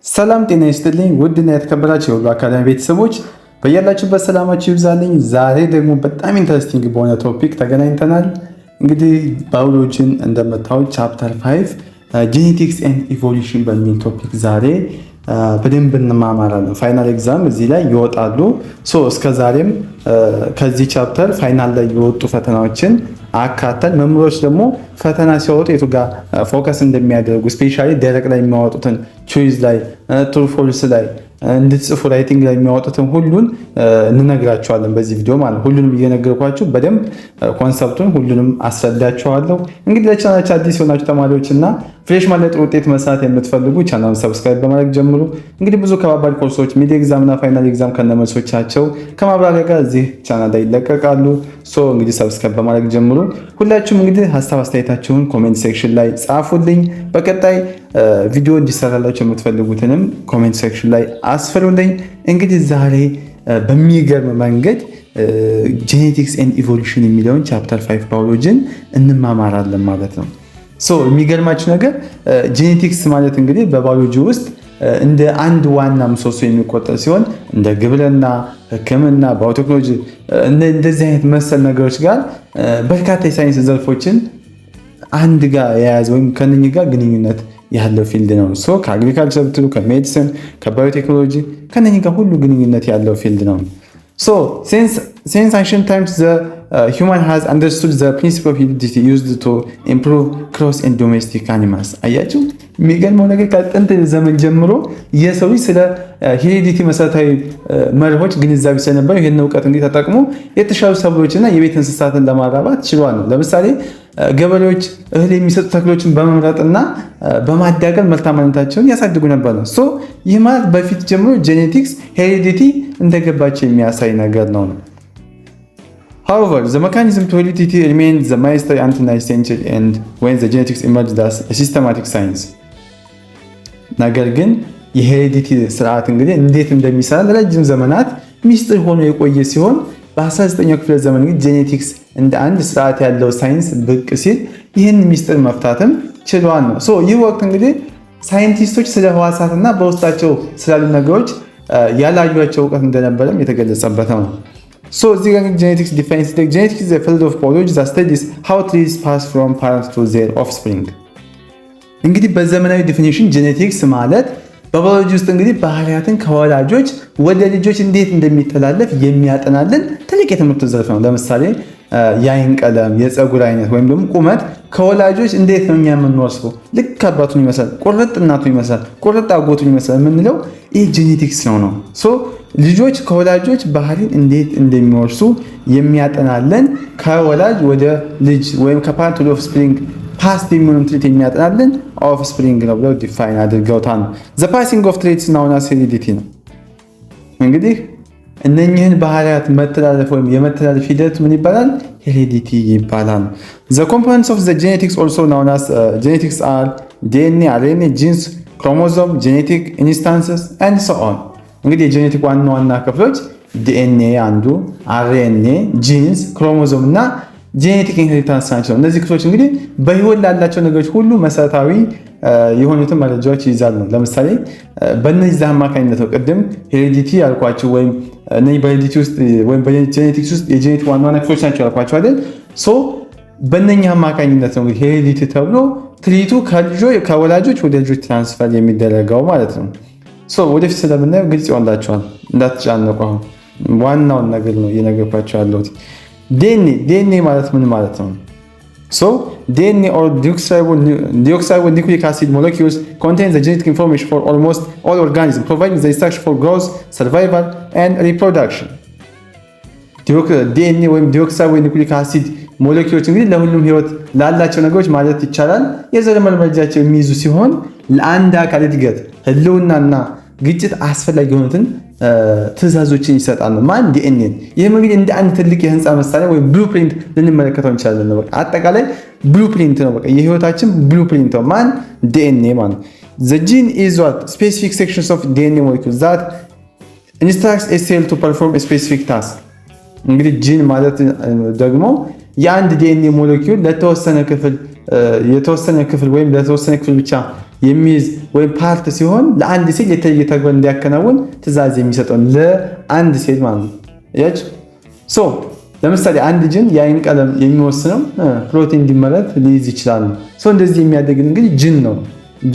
ሰላም ጤና ይስጥልኝ ውድና የተከበራችሁ የሁሉ አካዳሚ ቤተሰቦች በያላችሁበት ሰላማችሁ ይብዛልኝ። ዛሬ ደግሞ በጣም ኢንተረስቲንግ በሆነ ቶፒክ ተገናኝተናል። እንግዲህ ባዮሎጂን እንደምታዩት ቻፕተር 5 ጄኔቲክስ ኤንድ ኢቮሉሽን በሚል ቶፒክ ዛሬ በደንብ እንማማራለን። ፋይናል ኤግዛም እዚህ ላይ ይወጣሉ። እስከ ዛሬም ከዚህ ቻፕተር ፋይናል ላይ የወጡ ፈተናዎችን አካተን መምህሮች ደግሞ ፈተና ሲያወጡ የቱ ጋር ፎከስ እንደሚያደርጉ ስፔሻሊ ደረቅ ላይ የሚያወጡትን ቹይዝ ላይ ትሩ ፎልስ ላይ እንድትጽፉ ራይቲንግ ላይ የሚያወጡትን ሁሉን እንነግራቸዋለን በዚህ ቪዲዮ ማለት ሁሉንም እየነገርኳችሁ በደንብ ኮንሰፕቱን ሁሉንም አስረዳችኋለሁ። እንግዲህ ለቻናላችን አዲስ የሆናችሁ ተማሪዎች እና ፍሬሽማን ላይ ጥሩ ውጤት መስራት የምትፈልጉ ቻናሉን ሰብስክራይብ በማድረግ ጀምሩ። እንግዲህ ብዙ ከባባድ ኮርሶች ሚድ ኤግዛም እና ፋይናል ኤግዛም ከነመልሶቻቸው ከማብራሪያ ጋር እዚህ ቻናል ላይ ይለቀቃሉ። እንግዲህ ሰብስክራይብ በማድረግ ጀምሩ። ሁላችሁም እንግዲህ ሀሳብ አስተያየታችሁን ኮሜንት ሴክሽን ላይ ጻፉልኝ። በቀጣይ ቪዲዮ እንዲሰራላችሁ የምትፈልጉትንም ኮሜንት ሴክሽን ላይ አስፍሩልኝ። እንግዲህ ዛሬ በሚገርም መንገድ ጄኔቲክስ ኤንድ ኢቮሉሽን የሚለውን ቻፕተር 5 ባዮሎጂን እንማማራለን ማለት ነው። የሚገርማችሁ ነገር ጄኔቲክስ ማለት እንግዲህ በባዮሎጂ ውስጥ እንደ አንድ ዋና ምሰሶ የሚቆጠር ሲሆን እንደ ግብርና፣ ሕክምና፣ ባዮቴክኖሎጂ እንደዚህ አይነት መሰል ነገሮች ጋር በርካታ የሳይንስ ዘርፎችን አንድ ጋር የያዘ ወይም ከነኚህ ጋር ግንኙነት ያለው ፊልድ ነው። ከአግሪካልቸር ብትሉ ከሜዲሲን፣ ከባዮቴክኖሎጂ ከነኚህ ጋር ሁሉ ግንኙነት ያለው ፊልድ ነው። Since ancient times, the human has understood the principle of heredity used to improve cross and domestic animals. አያችሁ የሚገርመው ነገር ከጥንት ዘመን ጀምሮ የሰው ልጅ ስለ ሄሬዲቲ መሰረታዊ መርሆች ግንዛቤ ስለነበረው ይህን እውቀት እንዴት ተጠቅሞ የተሻሉ ሰብሎችና የቤት እንስሳትን ለማራባት ችሏል ነው። ለምሳሌ ገበሬዎች እህል የሚሰጡ ተክሎችን በመምረጥና በማዳቀል ምርታማነታቸውን ያሳድጉ ነበር ነው። ይህ ማለት በፊት ጀምሮ ጄኔቲክስ ሄሬዲቲ እንደገባቸው የሚያሳይ ነገር ነው። However, the mechanism to heredity remained the mystery until 19th century and when the genetics emerged as a systematic science. ነገር ግን የሄሬዲቲ ስርዓት እንግዲህ እንዴት እንደሚሰራ ለረጅም ዘመናት ሚስጥር ሆኖ የቆየ ሲሆን በ19ኛው ክፍለ ዘመን ግን ጄኔቲክስ እንደ አንድ ስርዓት ያለው ሳይንስ ብቅ ሲል ይህን ሚስጥር መፍታትም ችሏል ነው። ይህ ወቅት እንግዲህ ሳይንቲስቶች ስለ ህዋሳትና በውስጣቸው ስላሉ ነገሮች ያላዩቸው እውቀት እንደነበረም የተገለጸበት ነው። እዚህ ጋር ጄኔቲክስ ዲፋይንስ ጄኔቲክስ is a field of biology that studies how trees pass from parents to their offspring። እንግዲህ በዘመናዊ ዲፊኒሽን ጄኔቲክስ ማለት በባዮሎጂ ውስጥ እንግዲህ ባህሪያትን ከወላጆች ወደ ልጆች እንዴት እንደሚተላለፍ የሚያጠናልን ትልቅ የትምህርት ዘርፍ ነው። ለምሳሌ የአይን ቀለም፣ የፀጉር አይነት ወይም ደግሞ ቁመት ከወላጆች እንዴት ነው እኛ የምንወስደው? ልክ አባቱን ይመስላል፣ ቁርጥ እናቱን ይመስላል፣ ቁርጥ አጎቱን ይመስላል የምንለው ይህ ጄኔቲክስ ነው። ልጆች ከወላጆች ባህሪን እንዴት እንደሚወርሱ የሚያጠናልን ከወላጅ ወደ ልጅ ወይም ከፓረንት ወደ ኦፍስፕሪንግ ፓስት የሚሆኑን ትሬት የሚያጠናልን ኦፍስፕሪንግ ነው ብለው ዲፋይን አድርገውታል። ዘ ፓሲንግ ኦፍ ትሬትስ ናውን አስ ሄሬዲቲ ነው። እንግዲህ እነኚህን ባህሪያት መተላለፍ ወይም የመተላለፍ ሂደት ምን ይባላል? ሄሬዲቲ ይባላል። ዘ ኮምፖነንትስ ኦፍ ዘ ጄኔቲክስ ኦልሶ ናውን አስ ጄኔቲክስ አር ዲኤንኤ፣ አርኤንኤ፣ ጂንስ፣ ክሮሞዞም፣ ጄኔቲክ ኢንስታንስስ ኤንድ ሶ ኦን። እንግዲህ የጄኔቲክ ዋና ዋና ክፍሎች ዲኤንኤ አንዱ፣ አርኤንኤ፣ ጂንስ፣ ክሮሞዞም እና ጄኔቲክ ኢንሄሪታንስ ናቸው። እነዚህ ክፍሎች እንግዲህ በህይወት ላላቸው ነገሮች ሁሉ መሰረታዊ የሆኑትን መረጃዎች ይይዛሉ። ለምሳሌ በእነዚህ አማካኝነት ነው ቅድም ሄሬዲቲ ያልኳቸው ወይም በሄሬዲቲ ውስጥ ወይም በጄኔቲክስ ውስጥ የጄኔቲክ ዋና ዋና ክፍሎች ናቸው ያልኳቸው አይደል? በእነኛ አማካኝነት ነው እንግዲህ ሄሬዲቲ ተብሎ ትሪቱ ከወላጆች ወደ ልጆች ትራንስፈር የሚደረገው ማለት ነው። ወደፊት ስለምናየው ግልጽ ይሆንላችኋል፣ እንዳትጫነቁ። አሁን ዋናውን ነገር ነው እየነገርኳቸው ያለሁት። ዲኤንኤ ማለት ምን ማለት ነው? DNA or deoxyribonucleic acid molecules contain the genetic information for almost all organisms, providing the instruction for growth, survival, and reproduction. DNA ወይም ዲኦክሳይሪቦኑክሊክ አሲድ ሞለኪውሎች እንግዲህ ለሁሉም ህይወት ላላቸው ነገሮች ማለት ይቻላል የዘረመል መረጃቸው የሚይዙ ሲሆን ለአንድ አካል እድገት፣ ህልውናና ግጭት አስፈላጊ የሆኑትን ትዕዛዞችን ይሰጣል። ማን? ዲኤንኤ። ይህም እንግዲህ እንደ አንድ ትልቅ የህንፃ መሳሪያ ወይም ብሉፕሪንት ልንመለከተው እንችላለን ነው። አጠቃላይ ብሉፕሪንት ነው። የህይወታችን ብሉፕሪንት ነው። ማን? ዲኤንኤ ማለት። The gene is what? Specific sections of DNA molecules that instructs a cell to perform a specific task። እንግዲህ ጂን ማለት ደግሞ የአንድ ዲኤንኤ ሞለኪውል የተወሰነ ክፍል ወይም ለተወሰነ ክፍል ብቻ የሚይዝ ወይም ፓርት ሲሆን ለአንድ ሴል የተለየ ተግባር እንዲያከናውን ትዕዛዝ የሚሰጠው ለአንድ ሴል ማለት ነው። ያችሁ ለምሳሌ አንድ ጅን የአይን ቀለም የሚወስነው ፕሮቲን እንዲመረት ሊይዝ ይችላል። እንደዚህ የሚያደግ እንግዲህ ጅን ነው።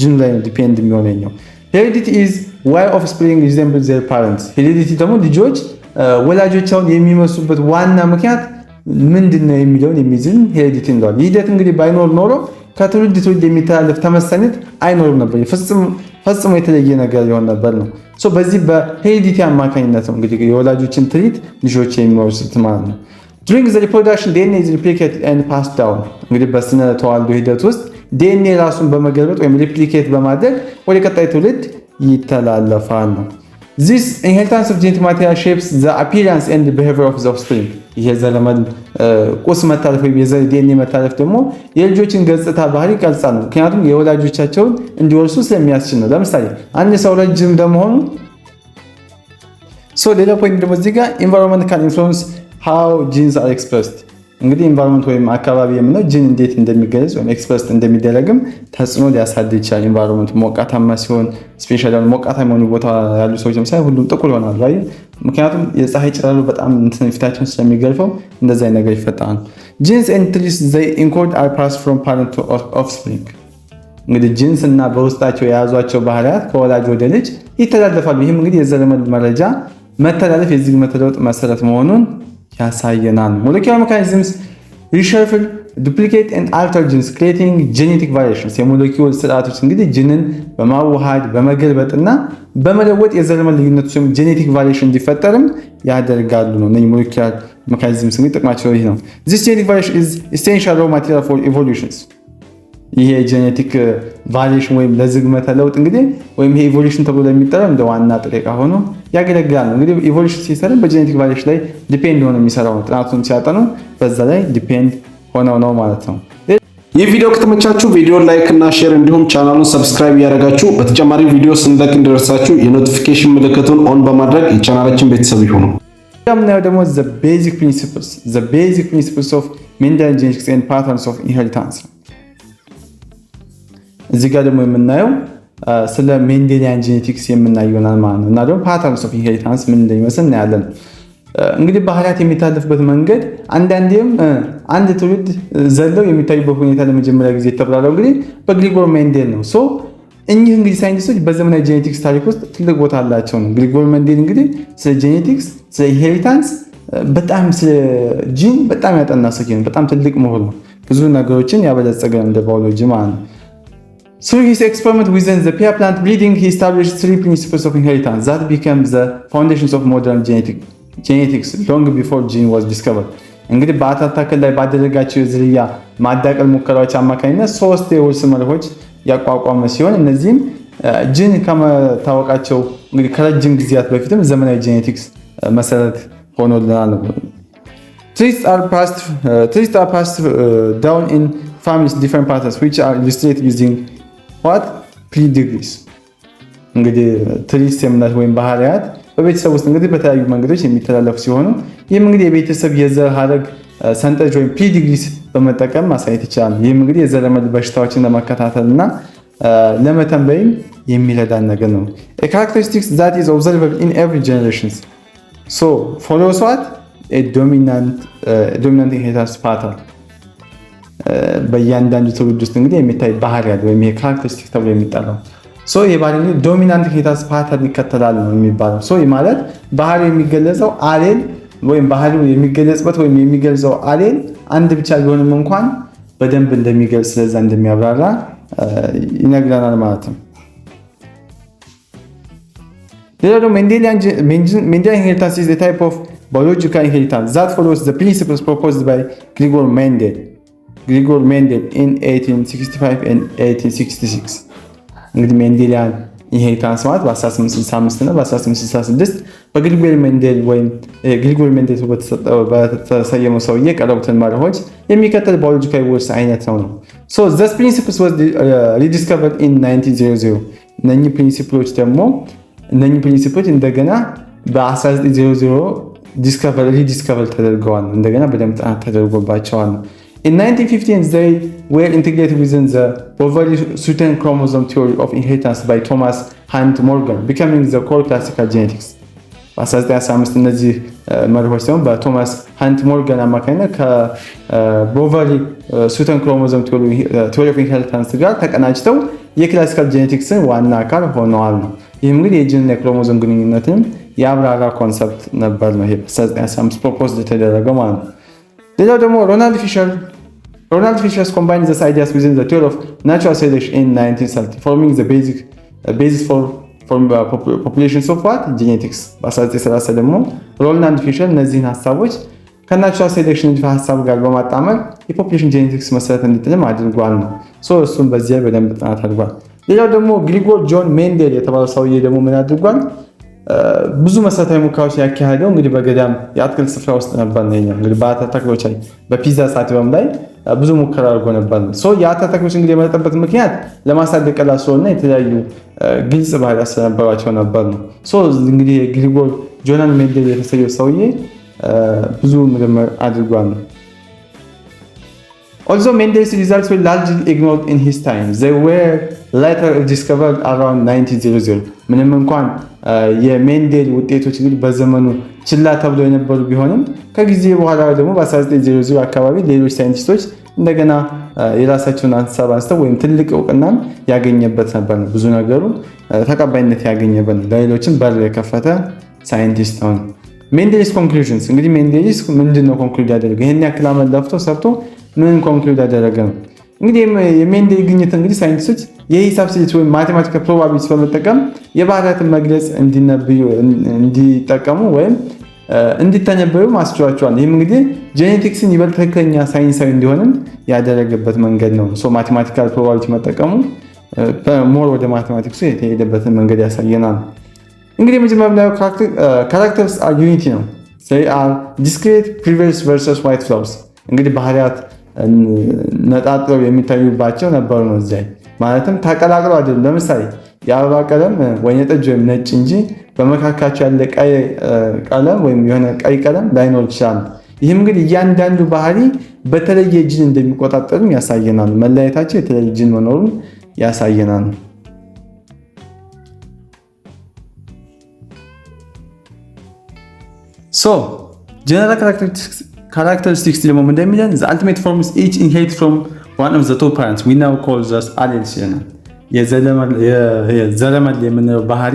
ጅን ላይ ነው ዲፔንድ የሚሆነው። ሄሪዲቲ ኢዝ ዋይ ኦፍስፕሪንግ ሪዘምብል ዜር ፓረንትስ። ሄሪዲቲ ደግሞ ልጆች ወላጆቻቸውን የሚመስሉበት ዋና ምክንያት ምንድነው የሚለውን የሚይዝን ሄሪዲቲ እንለዋል። ይህ ሂደት እንግዲህ ባይኖር ኖሮ ከትውልድ ትውልድ የሚተላለፍ ተመሳሳይነት አይኖርም ነበር። ፈጽሞ የተለየ ነገር ይሆን ነበር ነው። በዚህ በሄሪዲቲ አማካኝነት ነው እንግዲህ የወላጆችን ትሪት ልጆች የሚወርሱት ማለት ነው። During the reproduction, DNA is replicated and passed down. እንግዲህ በስነ ተዋልዶ ሂደት ውስጥ ዲኤንኤ ራሱን በመገልበጥ ወይም ሪፕሊኬት በማድረግ ወደ ቀጣይ ትውልድ ይተላለፋል ነው። This inheritance of genetic material shapes the appearance and the behavior of the offspring. ይሄ ዘረመል ቁስ መታለፍ ወይም የዲኤንኤ መታለፍ ደግሞ የልጆችን ገጽታ ባህሪ ይቀርጻል ነው። ምክንያቱም የወላጆቻቸውን እንዲወርሱ ስለሚያስችል ነው። ለምሳሌ አንድ ሰው ረጅም እንደመሆኑ ሌላ ፖይንት ደግሞ እዚህ ጋር environment can influence how genes are expressed። እንግዲህ ኢንቫይሮንመንት ወይም አካባቢ የምንለው ጂን እንዴት እንደሚገለጽ ወይም ኤክስፕረስ እንደሚደረግም ተጽዕኖ ሊያሳድር ይችላል። ኢንቫይሮንመንት ሞቃታማ ሲሆን ስፔሻሊ ሞቃታማ የሆኑ ቦታ ያሉ ሰዎች ለምሳሌ ሁሉም ጥቁር ይሆናሉ አይደል? ምክንያቱም የፀሐይ ጨረሩ በጣም ፊታቸውን ስለሚገርፈው እንደዛ አይነት ነገር ይፈጠራል። ጂንስ ኤንድ ትሪትስ they encode are passed from parent to offspring። እንግዲህ ጂንስ እና በውስጣቸው የያዟቸው ባህሪያት ከወላጅ ወደ ልጅ ይተላለፋሉ። ይህም እንግዲህ የዘረመል መረጃ መተላለፍ የዚህ መተለወጥ መሰረት መሆኑን ያሳየናል። ሞለኪውላር ሜካኒዝምስ reshuffle, duplicate and alter genes creating genetic variations። የሞለኪውል ስርዓቶች እንግዲህ ጂንን በማዋሃድ በመገልበጥና በመለወጥ የዘረመል ልዩነቶች ወይም ጄኔቲክ ቫሪዬሽን እንዲፈጠርም ያደርጋሉ ነው። እነዚህ ሞለኪውላር ሜካኒዝምስ እንግዲህ ጥቅማቸው ይህ ነው። This genetic variation is essential raw material for evolutions። ይሄ ጄኔቲክ ቫሪዬሽን ወይም ለዝግመተ ለውጥ እንግዲህ ወይም ይሄ ኢቮሉሽን ተብሎ የሚጠራው እንደ ዋና ጥሬ ዕቃ ሆኖ ያገለግላል። እንግዲህ ኢቮሉሽን ሲሰራ በጄኔቲክ ቫሪዬሽን ላይ ዲፔንድ ሆኖ የሚሰራው ነው። ጥናቱን ሲያጠኑ በዛ ላይ ዲፔንድ ሆነው ነው ማለት ነው። ይህ ቪዲዮ ከተመቻችሁ ቪዲዮ ላይክ እና ሼር እንዲሁም ቻናሉን ሰብስክራይብ ያደረጋችሁ በተጨማሪ ቪዲዮ ስንለቅ እንዲደርሳችሁ የኖቲፊኬሽን ምልክቱን ኦን በማድረግ የቻናላችን ቤተሰብ ይሁኑ። ያምናው ደግሞ the basic principles of Mendelian genetics and patterns of inheritance። እዚህ ጋር ደግሞ የምናየው ስለ ሜንዴሊያን ጄኔቲክስ የምናየው ይሆናል ማለት ነው። እና ደግሞ ፓተርንስ ኦፍ ኢንሄሪታንስ ምን እንደሚመስል እናያለን። እንግዲህ ባህሪያት የሚታለፍበት መንገድ አንዳንዴም አንድ ትውልድ ዘለው የሚታዩበት ሁኔታ ለመጀመሪያ ጊዜ የተብራራው እንግዲህ በግሪጎር ሜንዴል ነው። እኚህ እንግዲህ ሳይንቲስቶች በዘመናዊ ጄኔቲክስ ታሪክ ውስጥ ትልቅ ቦታ አላቸው ነው። ግሪጎር ሜንዴል እንግዲህ ስለ ጄኔቲክስ፣ ስለ ኢንሄሪታንስ በጣም ስለ ጂን በጣም ያጠና ሰው ነው። በጣም ትልቅ ምሁር ነው። ብዙ ነገሮችን ያበለጸገ እንደ ባዮሎጂ ማለት ነው። Through his experiment within the pear plant breeding, he established 3 principles of inheritance that became the foundations of modern genetics long before gene was discovered. እንግዲህ በአተር ተክል ላይ ባደረጋቸው የዝርያ ማዳቀል ሙከራዎች አማካኝነት 3 የውርስ መርሆች ያቋቋመ ሲሆን እነዚህም ጂን ከመታወቃቸው እንግዲህ ከረጅም ጊዜያት በፊትም ዘመናዊ ጄኔቲክስ መሰረት ሆኖልናል። Traits are passed down in families different patterns which are illustrated using what pedigrees። እንግዲህ ትሪትስ የምናቸው ወይም ባህሪያት በቤተሰብ ውስጥ እንግዲህ በተለያዩ መንገዶች የሚተላለፉ ሲሆኑ ይህም እንግዲህ የቤተሰብ የዘር ሐረግ ሰንጠረዥ ወይም ፔዲግሪስ በመጠቀም ማሳየት ይቻላል። ይህም እንግዲህ የዘረመል በሽታዎችን ለመከታተል እና ለመተንበይም የሚረዳን ነገር ነው። A characteristic that is observable in every generation follows what a dominant inheritance pattern። በእያንዳንዱ ትውልድ ውስጥ እንግዲህ የሚታይ ባህሪ ያለ ወይም ይሄ ካራክተሪስቲክ ተብሎ የሚጠራው ይሄ ባህሪ እንግዲህ ዶሚናንት ኢንሄሪታንስ ፓተርን ይከተላል ነው የሚባለው። ይሄ ማለት ባህሪው የሚገለጸው አሌል ወይም ባህሪው የሚገለጽበት ወይም የሚገልጸው አሌል አንድ ብቻ ቢሆንም እንኳን በደንብ እንደሚገልጽ ስለዛ እንደሚያብራራ ይነግረናል ማለት ነው። ሌላው ደግሞ ሜንዴሊያን ኢንሄሪታንስ is a type of biological inheritance that follows the principles proposed by Gregor Mendel in 1865 and 1866። እንግዲህ ሜንዴሊያን ኢንሄሪታንስ ማለት በ1865 እና በ1866 በግሪጎሪ ሜንዴል በተሰየመው ሰውዬ የቀረቡትን መርሆች የሚከተል ባዮሎጂካዊ ውርስ አይነት ነው። these principles was rediscovered in 1900። እነኚህ ፕሪንሲፕሎች እንደገና በ1900 ዲስከቨር ተደርገዋል። እንደገና በደንብ ጥናት ተደርጎባቸዋል። In 1915, they were integrated within the Boveri-Suiten chromosome theory of inheritance by Thomas Hunt Morgan, becoming the core classical genetics. በ1915 እነዚህ መርሆች ሲሆን በቶማስ ሃንት ሞርጋን አማካኝነት ከቦቨሪ ሱተን ክሮሞዞም ቲዎሪ ኦፍ ኢንሄሪታንስ ጋር ተቀናጅተው የክላሲካል ጄኔቲክስን ዋና አካል ሆነዋል ነው። ይህም እንግዲህ የጂንና የክሮሞዞም ግንኙነትንም የአብራራ ኮንሰፕት ነበር ነው። ይሄ በ1915 ፕሮፖዝ የተደረገው ማለት ነው። ሌላው ደግሞ ሮናልድ ፊሸርስ ኮምባይንድ ዘ አይዲያስ ዊዝን ዘ ቲዎሪ ኦፍ ናቹራል ሴሌክሽን ኢን 1930 ፎርሚንግ ዘ ቤዚስ ፎር ፖፑሌሽን ኦፍ ዋት ጄኔቲክስ። በ1930 ደግሞ ሮናልድ ፊሸር እነዚህን ሀሳቦች ከናቹራል ሴሌክሽን ንድፈ ሀሳብ ጋር በማጣመር የፖፑሌሽን ጄኔቲክስ መሰረት እንዲጥልም አድርጓል ነው። እሱም በዚያ በደንብ ጥናት አድርጓል። ሌላው ደግሞ ግሪጎር ጆን ሜንዴል የተባለው ሰውዬ ደግሞ ምን አድርጓል? ብዙ መሰረታዊ ሙከራዎች ያካሄደው እንግዲህ በገዳም የአትክልት ስፍራ ውስጥ ነበር ነው። እንግዲህ በአተር ተክሎች ላይ በፒዛ ሳቲቨም ላይ ብዙ ሙከራ አድርጎ ነበር። የአተር ተክሎች እንግዲህ የመረጠበት ምክንያት ለማሳደግ ቀላል ስለሆነ የተለያዩ ግልጽ ባህሪያት ስለነበሯቸው ነበር ነው። እንግዲህ ግሪጎር ጆን ሜንዴል የተሰየው ሰውዬ ብዙ ምርምር አድርጓል ነው። Although Mendel's results were largely ignored in his time, they were later discovered around 1900. ምንም እንኳን የሜንዴል ውጤቶች እንግዲህ በዘመኑ ችላ ተብሎ የነበሩ ቢሆንም ከጊዜ በኋላ ደግሞ በ1900 አካባቢ ሌሎች ሳይንቲስቶች እንደገና የራሳቸውን ሀሳብ አንስተው ወይም ትልቅ እውቅናም ያገኘበት ነበር ነው። ብዙ ነገሩ ተቀባይነት ያገኘበት ነው። ለሌሎችም በር የከፈተ ሳይንቲስት ነው። ሜንዴልስ ኮንክሉዥንስ እንግዲህ ሜንዴልስ ምንድነው ኮንክሉድ ያደረገው? ይሄን ያክል ዓመት ለፍቶ ሰርቶ ምን ኮንክሉድ ያደረገ ነው? እንግዲህ የሜንዴል ግኝት እንግዲህ ሳይንቲስቶች የሂሳብ ስሌት ወይም ማቴማቲካል ፕሮባቢሊቲ በመጠቀም የባህሪያትን መግለጽ እንዲጠቀሙ ወይም እንዲተነበዩ ማስችሏቸዋል። ይህም እንግዲህ ጄኔቲክስን ይበልጥ ትክክለኛ ሳይንሳዊ እንዲሆንም ያደረገበት መንገድ ነው። ማቴማቲካል ፕሮባቢሊቲ መጠቀሙ ሞር ወደ ማቴማቲክሱ የተሄደበትን መንገድ ያሳየናል። እንግዲህ የመጀመሪያ የምናየው ካራክተርስ አር ዩኒቲ ነው። ዲስክሪት ፕሪቨርስ ቨርሰስ ዋይት ፍላወርስ እንግዲህ ባህሪያት ነጣጥለው የሚታዩባቸው ነበሩ ነው። እዚያ ማለትም ተቀላቅለው አይደለም። ለምሳሌ የአበባ ቀለም ወይን ጠጅ ወይም ነጭ እንጂ በመካከላቸው ያለ ቀይ ቀለም ወይም የሆነ ቀይ ቀለም ላይኖር ይችላል። ይህም እንግዲህ እያንዳንዱ ባህሪ በተለየ ጂን እንደሚቆጣጠሩም ያሳየናል። መለያየታቸው የተለየ ጂን መኖሩን ያሳየናል። ጀነራል characteristics ደግሞ እንደሚለን the ultimate forms each inherit from one of the two parents we now call this alleles ይለናል። የዘረመል የምንለው ባህሪ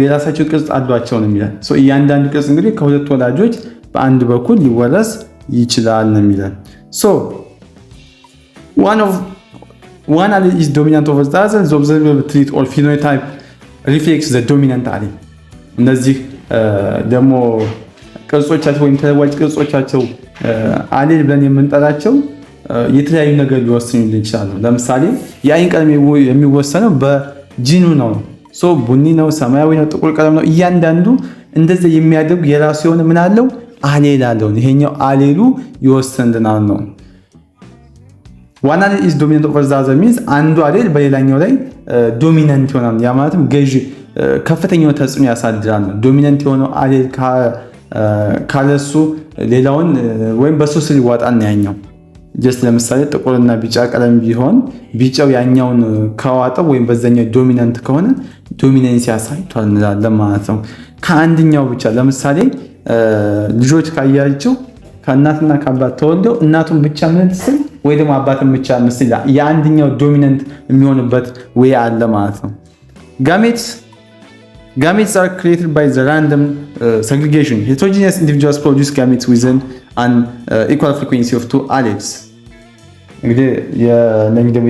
የራሳቸው ቅርጽ አሏቸው ነው የሚለን። እያንዳንዱ ቅርጽ እንግዲህ ከሁለት ወላጆች በአንድ በኩል ሊወረስ ይችላል ነው የሚለን። one allele is dominant over the other. The observable trait or phenotype reflects the dominant allele. እነዚህ ደግሞ ቅርጾቻቸው ወይም ተለዋጭ ቅርጾቻቸው አሌል ብለን የምንጠራቸው የተለያዩ ነገር ሊወስኑልን ይችላሉ። ለምሳሌ የአይን ቀለም የሚወሰነው በጂኑ ነው። ቡኒ ነው፣ ሰማያዊ ነው፣ ጥቁር ቀለም ነው። እያንዳንዱ እንደዚህ የሚያደርጉ የራሱ የሆነ ምን አለው አሌል አለው። ይሄኛው አሌሉ ይወስንልናል ነው። ዋን አሌል ኢዝ ዶሚናንት ኦቨር ዘ አዘር ሚንስ አንዱ አሌል በሌላኛው ላይ ዶሚናንት ይሆናል። ያ ማለትም ገዢ ከፍተኛ ተጽዕኖ ያሳድራል። ዶሚናንት የሆነው አሌል ካለሱ ሌላውን ወይም በሱ ስር ይዋጣል ነው ያኛው። ጀስት ለምሳሌ ጥቁርና ቢጫ ቀለም ቢሆን ቢጫው ያኛውን ከዋጠው ወይም በዛኛው ዶሚናንት ከሆነ ዶሚናንስ ያሳይቷል እንላለን ማለት ነው። ከአንድኛው ብቻ ለምሳሌ ልጆች ካያቸው ከእናትና ከአባት ተወልደው እናቱን ብቻ ምትስል ወይ ደግሞ አባትን ብቻ ምስል የአንድኛው ዶሚናንት የሚሆንበት ወይ አለ ማለት ነው። Gametes are created by the random segregation. Heterogeneous individuals produce gametes within an equal frequency of two alleles. እንግዲህ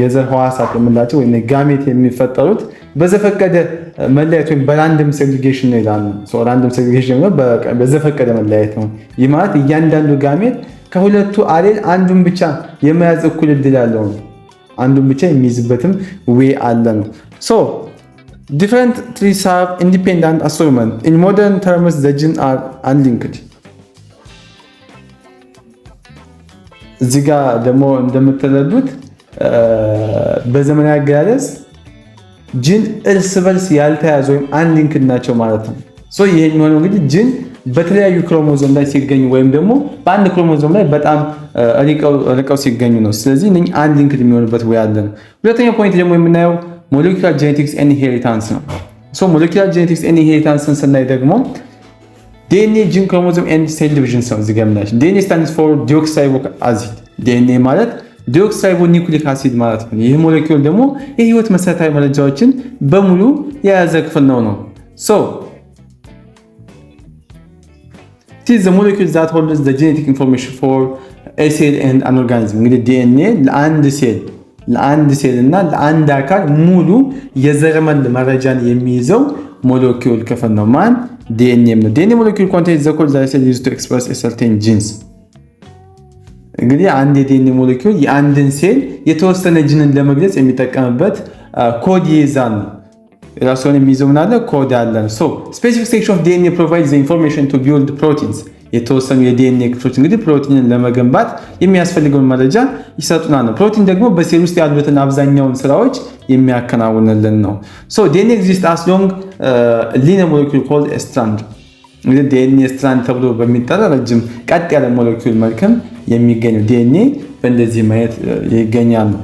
የዘር ህዋሳት የምንላቸው ወይም ጋሜት የሚፈጠሩት በዘፈቀደ መለያየት ወይም በራንደም ሴግሪጌሽን ነው ይላሉ። ራንደም ሴግሪጌሽን ነው በዘፈቀደ መለያየት ነው። ይህ ማለት እያንዳንዱ ጋሜት ከሁለቱ አሌል አንዱን ብቻ የመያዝ እኩል እድል ያለው ነው። አንዱን ብቻ የሚይዝበትም ዌይ አለ ነው። Different trees have independent assortment. In modern terms, the genes are unlinked. እዚህ ጋር ደግሞ እንደምትረዱት በዘመናዊ አገላለጽ ጂን እርስ በርስ ያልተያዙ ወይም አንሊንክድ ናቸው ማለት ነው። ይሄ የሚሆነው እንግዲህ ጂን በተለያዩ ክሮሞዞም ላይ ሲገኙ ወይም ደግሞ በአንድ ክሮሞዞም ላይ በጣም ርቀው ሲገኙ ነው። ስለዚህ እነኚህ አንድ ሊንክድ የሚሆንበት ወይ አለ ነው። ሁለተኛው ፖይንት ደግሞ የምናየው ሞለኪውላር ጄኔቲክስ ኤንድ ኢንሄሪታንስ ነው። ሶ ሞለኪውላር ጄኔቲክስ ኤንድ ኢንሄሪታንስን ስናይ ደግሞ ዲኤንኤ ጂን ክሮሞዞም ኤንድ ሴል ዲቪዥን ነው። እዚህ ጋር የምናያቸው ዲኤንኤ ስታንድስ ፎር ዲኦክሲራይቦ አሲድ። ዲኤንኤ ማለት ዲኦክሲራይቦ ኒውክሊክ አሲድ ማለት ነው። ይህ ሞለኪውል ደግሞ የህይወት መሰረታዊ መረጃዎችን በሙሉ የያዘ ክፍል ነው። ሶ it is the molecule that holds the genetic information for a cell and an organism። እንግዲህ ዲኤንኤ ለአንድ ሴል እና ለአንድ አካል ሙሉ የዘረመል መረጃን የሚይዘው ሞለኪውል ክፍል ነው። ማን? ዲኤንኤ ነው። ዲኤንኤ ሞለኪውል contains the code that cell uses to express a certain genes። እንግዲህ አንድ የዲኤንኤ ሞለኪውል የአንድን ሴል የተወሰነ ጂንን ለመግለጽ የሚጠቀምበት ኮድ ይይዛል። ራሱን የሚይዘው ምን አለ? ኮድ አለ። ሶ ስፔሲፊክ ሴክሽን ኦፍ ዲኤንኤ ፕሮቫይድስ ዘ ኢንፎርሜሽን ቱ ቢልድ ፕሮቲንስ። የተወሰኑ የዲኤንኤ ክፍሎች እንግዲህ ፕሮቲንን ለመገንባት የሚያስፈልገውን መረጃ ይሰጡናል ነው። ፕሮቲን ደግሞ በሴል ውስጥ ያሉትን አብዛኛውን ስራዎች የሚያከናውንልን ነው። ሶ ዲኤንኤ ኤግዚስት አስ ሎንግ ሊነር ሞለኪውል ኮልድ ስትራንድ። እንግዲህ ዲኤንኤ ስትራንድ ተብሎ በሚጠራ ረጅም ቀጥ ያለ ሞለኪውል መልክም የሚገኘው ዲኤንኤ በእንደዚህ ማየት ይገኛል ነው።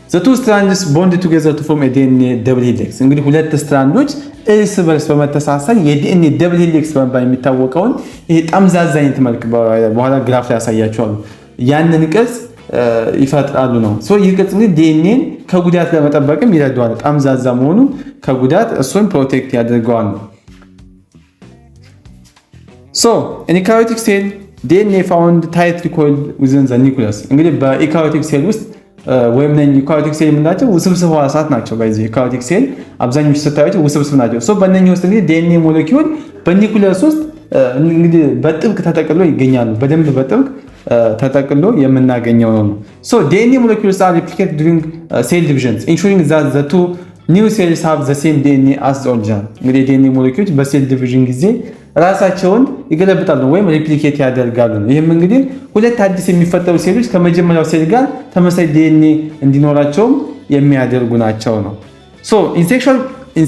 The two strands bond together to form a DNA double helix። እንግዲህ ሁለት ስትራንዶች እርስ በርስ በመተሳሰር የዲኤንኤ double helix በመባል የሚታወቀውን ይሄ ጠምዛዛ አይነት መልክ በኋላ ግራፍ ላይ ያሳያቸዋል። ያንን ቅርጽ ይፈጥራሉ ነው። ሶ ይህ ቅርጽ እንግዲህ ዲኤንኤን ከጉዳት ለመጠበቅም ይረዳዋል። ጠምዛዛ መሆኑ ከጉዳት እሱን ፕሮቴክት ያደርገዋል ነው። ሶ in eukaryotic cell DNA found tightly coiled within the nucleus። እንግዲህ በኢካሪዮቲክ ሴል ውስጥ ወይም ዩካሪዮቲክ ሴል የምንላቸው ውስብስብ ህዋሳት ናቸው። በዚህ ዩካሪዮቲክ ሴል አብዛኞቹ ስታዩት ውስብስብ ናቸው። ሶ በእነኚህ ውስጥ እንግዲህ ዲኤንኤ ሞለኪውል በኒኩለስ ውስጥ እንግዲህ በጥብቅ ተጠቅሎ ይገኛሉ። በደንብ በጥብቅ ተጠቅሎ የምናገኘው ነው። ሶ ዲኤንኤ ሞለኪውልስ አር ሪፕሊኬትድ ዱሪንግ ሴል ዲቪዥንስ ኢንሹሪንግ ዛት ዘ ቱ ኒው ሴልስ ሃቭ ዘ ሴም ዲኤንኤ አስ ዘ ኦሪጂናል። እንግዲህ ዲኤንኤ ሞለኪውሎች በሴል ዲቪዥን ጊዜ ራሳቸውን ይገለብጣሉ ወይም ሪፕሊኬት ያደርጋሉ። ይህም እንግዲህ ሁለት አዲስ የሚፈጠሩ ሴሎች ከመጀመሪያው ሴል ጋር ተመሳሳይ ዲኤንኤ እንዲኖራቸውም የሚያደርጉ ናቸው ነው። ሶ in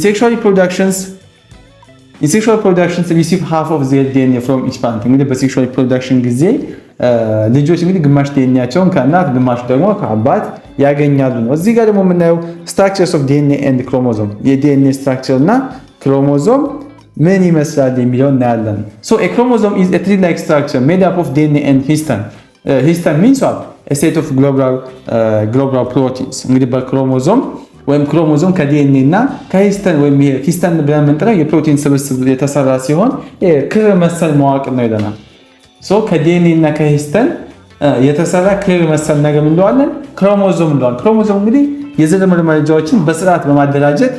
sexual reproductions receive half of their DNA from each parent። እንግዲህ በሴክሹዋል ሪፕሮዳክሽን ጊዜ ልጆች እንግዲህ ግማሽ ዲኤንኤያቸውን ከእናት ግማሽ ደግሞ ከአባት ያገኛሉ ነው። እዚህ ጋር ደግሞ የምናየው structures of DNA and chromosome የዲኤንኤ ስትራክቸር እና ክሮሞዞም ምን ይመስላል የሚለው እናያለን። So a chromosome is a tree-like structure made up of DNA and histone. Histone means what? A set of global proteins። እንግዲህ በክሮሞዞም ወይም ክሮሞዞም ከዲኤንኤ እና ከሂስተን ወይም ሂስተን ብለን የምንጠራው የፕሮቲን ስብስብ የተሰራ ሲሆን ክር መሰል መዋቅር ነው ይለናል። ሶ ከዲኤንኤ እና ከሂስተን የተሰራ ክር መሰል ነገር እንለዋለን፣ ክሮሞዞም እንለዋለን። ክሮሞዞም እንግዲህ የዘረመል መረጃዎችን በስርዓት በማደራጀት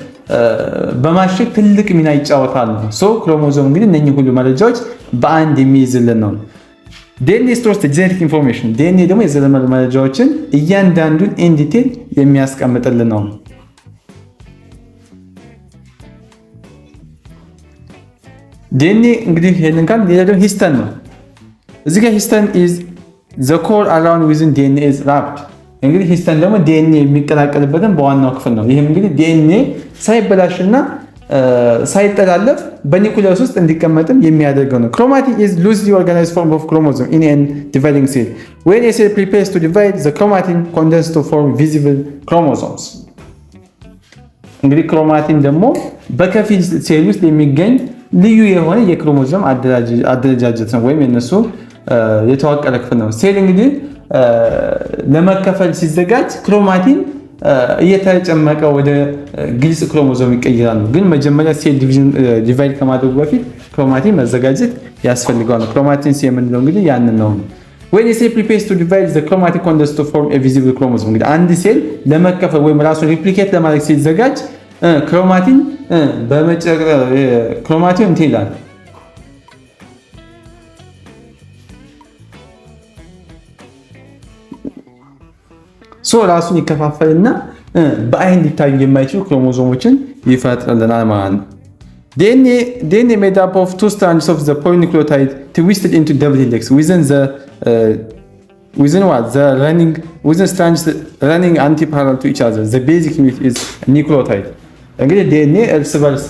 በማሸግ ትልቅ ሚና ይጫወታል ነው። ሶ ክሮሞዞም እንግዲህ እነኚህ ሁሉ መረጃዎች በአንድ የሚይዝልን ነው። ዲኤንኤ ስቶርስ ጄኔቲክ ኢንፎርሜሽን። ዲኤንኤ ደግሞ የዘረመል መረጃዎችን እያንዳንዱን ኢን ዲቴል የሚያስቀምጥልን ነው። ዲኤንኤ እንግዲህ ይሄንን ካል ሌላ ደግሞ ሂስተን ነው። እዚህ ጋር ሂስተን ኢዝ ዘ ኮር አራውንድ ዊዝን ዲኤንኤ ኢዝ ራፕድ። እንግዲህ ሂስተን ደግሞ ዲኤንኤ የሚቀላቀልበትን በዋናው ክፍል ነው። ይሄም እንግዲህ ዲኤንኤ ሳይበላሽና ሳይጠላለፍ በኒኩለስ ውስጥ እንዲቀመጥም የሚያደርገው ነው። ክሮማቲን ኢዝ ሉዝሊ ኦርጋናይዝድ ፎርም ኦፍ ክሮሞዞም ኢን ኤን ዲቫይዲንግ ሴል ዌን ኤ ሴል ፕሪፔርስ ቱ ዲቫይድ ዘ ክሮማቲን ኮንደንስ ቱ ፎርም ቪዚብል ክሮሞዞምስ። እንግዲህ ክሮማቲን ደግሞ በከፊል ሴል ውስጥ የሚገኝ ልዩ የሆነ የክሮሞዞም አደረጃጀት ነው ወይም የነሱ የተዋቀረ ክፍል ነው። ሴል እንግዲህ ለመከፈል ሲዘጋጅ ክሮማቲን እየተጨመቀ ወደ ግልጽ ክሮሞዞም ይቀየራሉ። ግን መጀመሪያ ሴል ዲቫይድ ከማድረጉ በፊት ክሮማቲን መዘጋጀት ያስፈልገዋል። ክሮማቲን የምንለው እንግዲህ ያንን ነው። when a cell prepares to divide the chromatin condenses to form a visible chromosome። እንግዲህ አንድ ሴል ለመከፈል ወይም ራሱን ሪፕሊኬት ለማድረግ ሲዘጋጅ ክሮማቲን ክሮማቲን እንትን ይላል ሶ ራሱን ይከፋፈልና በአይን ሊታዩ የማይችሉ ክሮሞዞሞችን ይፈጥርልናል ማለት ነው። DNA made up of two strands of the polynucleotide twisted into double helix within strands running anti-parallel to each other. The basic unit is nucleotide። እንግዲህ DNA እርስ በርስ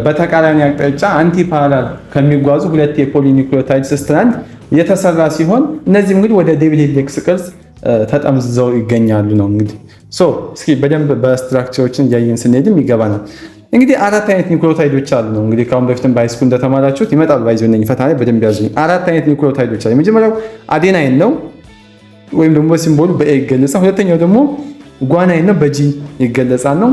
በተቃራኒ አቅጣጫ አንቲ ፓራላል ከሚጓዙ ሁለት የፖሊኒውክሊዮታይድስ ስትራንድ የተሰራ ሲሆን እነዚህም እንግዲህ ወደ ደብል ሄሊክስ ቅርጽ ተጠምዝዘው ይገኛሉ ነው። እንግዲህ እስኪ በደንብ በስትራክቸሮችን እያየን ስንሄድም ይገባናል። እንግዲህ አራት አይነት ኒውክሊዮታይዶች አሉ ነው። እንግዲህ ከአሁን በፊትም በሃይስኩል እንደተማራችሁት ይመጣሉ። ባይዘው ነኝ ፈተና ላይ በደንብ ያዙ። አራት አይነት ኒውክሊዮታይዶች አሉ። የመጀመሪያው አዴናይን ነው ወይም ደግሞ ሲምቦሉ በኤ ይገለጻል። ሁለተኛው ደግሞ ጓናይን ነው በጂ ይገለጻል ነው።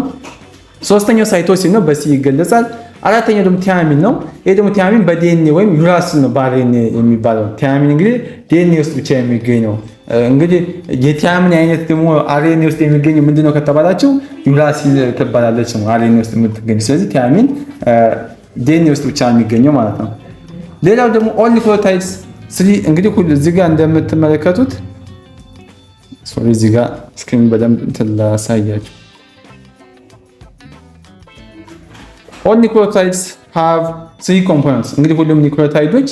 ሶስተኛው ሳይቶሲን ነው በሲ ይገለጻል። አራተኛው ደግሞ ቲያሚን ነው። ይሄ ደግሞ ቲያሚን በዲኤንኤ ወይም ዩራሲል ነው በአርኤንኤ የሚባለው። ቲያሚን እንግዲህ ዲኤንኤ ውስጥ ብቻ የሚገኝ ነው። እንግዲህ የቲያሚን አይነት ደግሞ አርኤንኤ ውስጥ የሚገኝ ምንድነው ከተባላችሁ ዩራሲል ትባላለች ነው አርኤንኤ ውስጥ የምትገኝ። ስለዚህ ቲያሚን ዲኤንኤ ውስጥ ብቻ የሚገኘው ማለት ነው። ሌላው ደግሞ ኦል ኒውክሊዮታይድስ እንግዲህ ሁሉ እዚህ ጋር እንደምትመለከቱት እዚህ ጋር ስክሪን በደንብ እንትን ላሳያችሁ። ኦል ኒውክሊዮታይድስ ሃቭ 3 ኮምፖነንትስ። እንግዲህ ሁሉም ኒውክሊዮታይዶች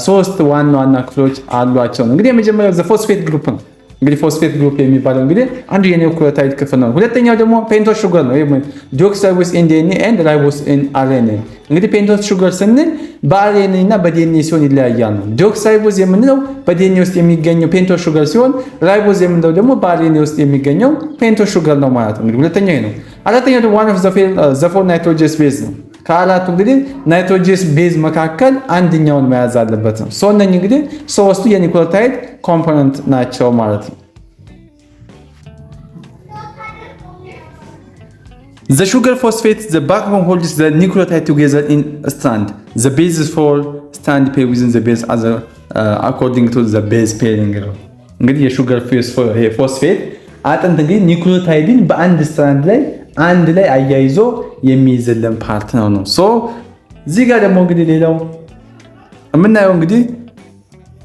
ሶስት ዋና ዋና ክፍሎች አሏቸው። እንግዲህ የመጀመሪያው ዘ ፎስፌት ግሩፕ ነው። እንግዲህ ፎስፌት ግሩፕ የሚባለው እንግዲህ አንዱ የኒውክሊዮታይድ ክፍል ነው። ሁለተኛው ደግሞ ፔንቶስ ሹገር ነው። ዲኦክሲራይቦስ ኢን ዲኤንኤ ኤንድ ራይቦስ ኢን አርኤንኤ። እንግዲህ ፔንቶስ ሹገር ስንል በአርኤንኤ እና በዲኤንኤ ሲሆን ይለያያል ነው። ዲኦክሲራይቦስ የምንለው በዲኤንኤ ውስጥ የሚገኘው ፔንቶስ ሹገር ሲሆን ራይቦስ የምንለው ደግሞ በአርኤንኤ ውስጥ የሚገኘው ፔንቶስ ሹገር ነው ማለት ነው። እንግዲህ ሁለተኛው ነው። አራተኛው ደግሞ ዋን ኦፍ ዘ ፎር ናይትሮጀስ ቤዝ ነው። ከአራቱ እንግዲህ ናይትሮጀስ ቤዝ መካከል አንደኛውን መያዝ አለበት ነው። እነኚህ እንግዲህ ሶስቱ የኒውክሊዮታይድ ኮምፖነንት ናቸው ማለት ነው። The sugar phosphate, the backbone holds the nucleotide together in a strand. The bases for strand pair within the base other according to the base pairing. እንግዲህ የሹገር ፎስፌት አጥንት እንግዲህ ኒውክሊዮታይድን በአንድ ስትራንድ ላይ አንድ ላይ አያይዞ የሚይዝልን ፓርት ነው። እዚህ ጋር ደግሞ እንግዲህ ሌላው የምናየው እንግዲህ